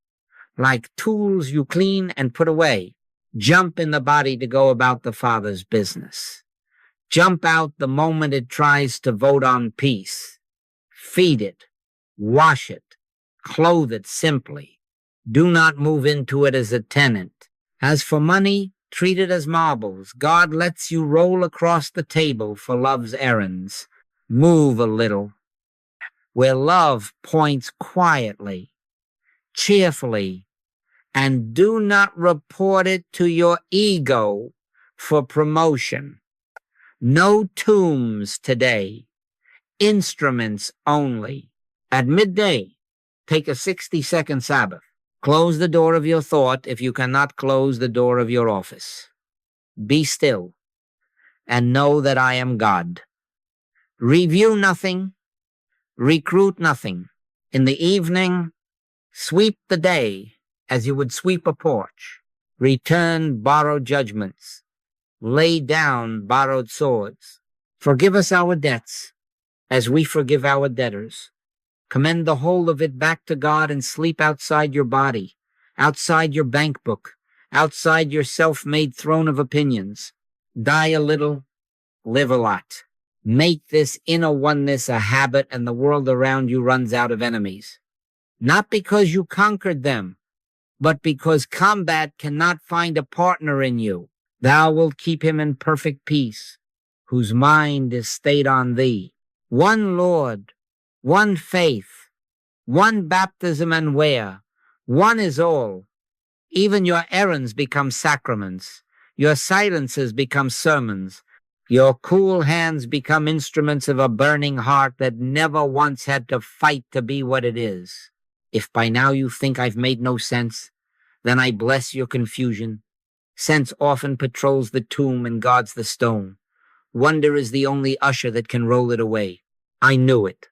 like tools you clean and put away. Jump in the body to go about the Father's business. Jump out the moment it tries to vote on peace. Feed it, wash it, clothe it simply. Do not move into it as a tenant. As for money, treat it as marbles. God lets you roll across the table for love's errands. Move a little. Where love points quietly, cheerfully, and do not report it to your ego for promotion. No tombs today, instruments only. At midday, take a 60-second Sabbath. Close the door of your thought if you cannot close the door of your office. Be still and know that I am God. Review nothing, recruit nothing. In the evening, sweep the day as you would sweep a porch. Return borrowed judgments. Lay down borrowed swords. Forgive us our debts as we forgive our debtors. Commend the whole of it back to God and sleep outside your body, outside your bank book, outside your self-made throne of opinions. Die a little, live a lot. Make this inner oneness a habit and the world around you runs out of enemies. Not because you conquered them, but because combat cannot find a partner in you. Thou wilt keep him in perfect peace, whose mind is stayed on thee. One Lord, one faith, one baptism and wear, one is all. Even your errands become sacraments. Your silences become sermons. Your cool hands become instruments of a burning heart that never once had to fight to be what it is. If by now you think I've made no sense, then I bless your confusion. Sense often patrols the tomb and guards the stone. Wonder is the only usher that can roll it away. I knew it.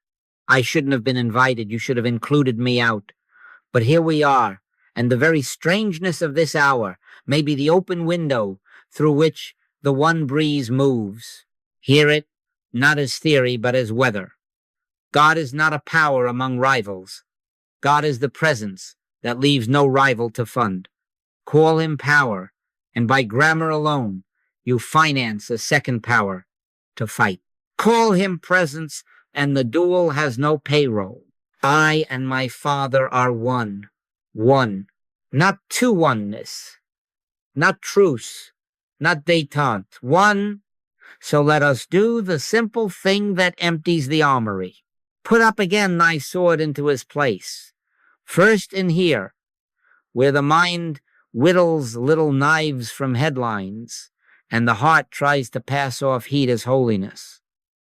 I shouldn't have been invited. You should have included me out. But here we are, and the very strangeness of this hour may be the open window through which the one breeze moves. Hear it, not as theory, but as weather. God is not a power among rivals. God is the presence that leaves no rival to fund. Call him power, and by grammar alone, you finance a second power to fight. Call him presence, and the duel has no payroll. I and my Father are one. One. Not two oneness. Not truce. Not détente. One. So let us do the simple thing that empties the armory. Put up again thy sword into his place. First in here, where the mind whittles little knives from headlines, and the heart tries to pass off heat as holiness.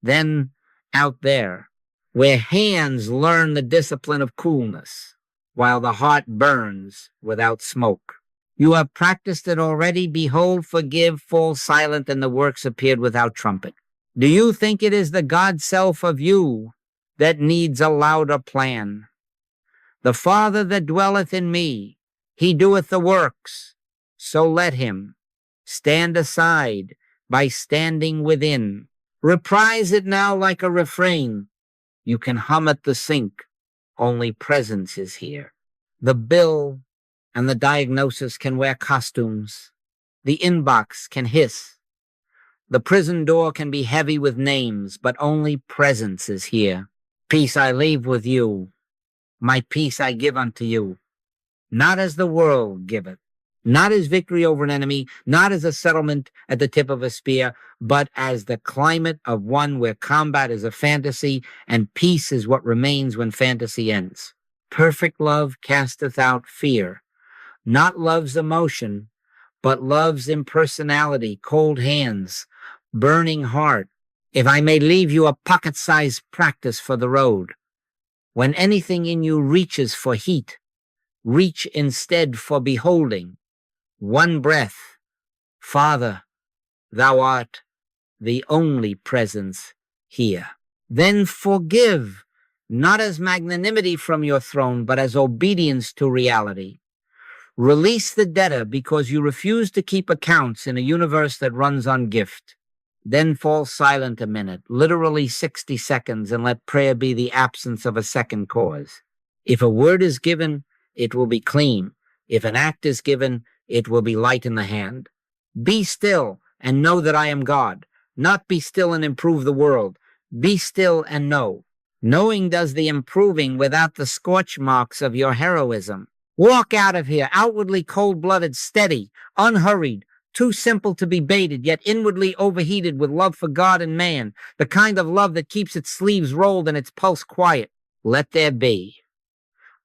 Then out there, where hands learn the discipline of coolness, while the heart burns without smoke. You have practiced it already. Behold, forgive, fall silent, and the works appeared without trumpet. Do you think it is the God self of you that needs a louder plan? The Father that dwelleth in me, he doeth the works. So let him stand aside by standing within. Reprise it now like a refrain. You can hum at the sink. Only presence is here. The bill and the diagnosis can wear costumes. The inbox can hiss. The prison door can be heavy with names, but only presence is here. Peace I leave with you. My peace I give unto you. Not as the world giveth. Not as victory over an enemy, not as a settlement at the tip of a spear, but as the climate of one where combat is a fantasy and peace is what remains when fantasy ends. Perfect love casteth out fear. Not love's emotion, but love's impersonality, cold hands, burning heart. If I may leave you a pocket-sized practice for the road, when anything in you reaches for heat, reach instead for beholding. One breath. Father, thou art the only presence here. Then forgive, not as magnanimity from your throne, but as obedience to reality. Release the debtor because you refuse to keep accounts in a universe that runs on gift. Then fall silent a minute, literally 60 seconds, and let prayer be the absence of a second cause. If a word is given, it will be clean. If an act is given, it will be light in the hand. Be still and know that I am God. Not be still and improve the world. Be still and know. Knowing does the improving without the scorch marks of your heroism. Walk out of here, outwardly cold-blooded, steady, unhurried, too simple to be baited, yet inwardly overheated with love for God and man, the kind of love that keeps its sleeves rolled and its pulse quiet. Let there be.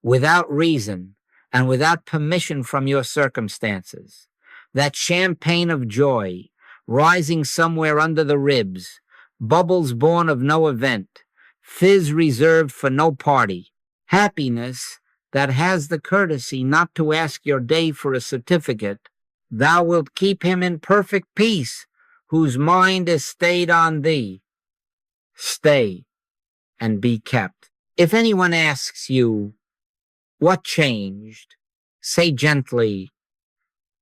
Without reason and without permission from your circumstances, that champagne of joy rising somewhere under the ribs, bubbles born of no event, fizz reserved for no party, happiness that has the courtesy not to ask your day for a certificate. Thou wilt keep him in perfect peace, whose mind is stayed on thee. Stay and be kept. If anyone asks you, what changed? Say gently,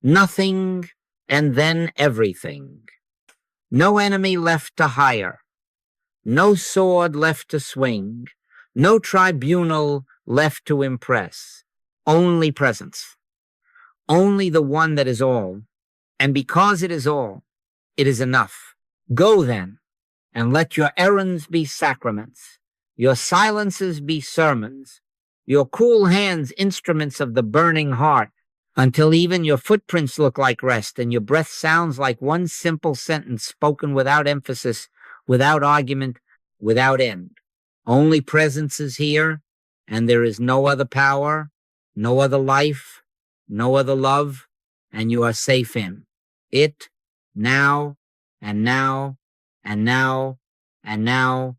nothing and then everything. No enemy left to hire. No sword left to swing. No tribunal left to impress. Only presence. Only the one that is all. And because it is all, it is enough. Go then, and let your errands be sacraments, your silences be sermons, your cool hands instruments of the burning heart, until even your footprints look like rest and your breath sounds like one simple sentence spoken without emphasis, without argument, without end. Only presence is here, and there is no other power, no other life, no other love, and you are safe in it now, and now, and now, and now,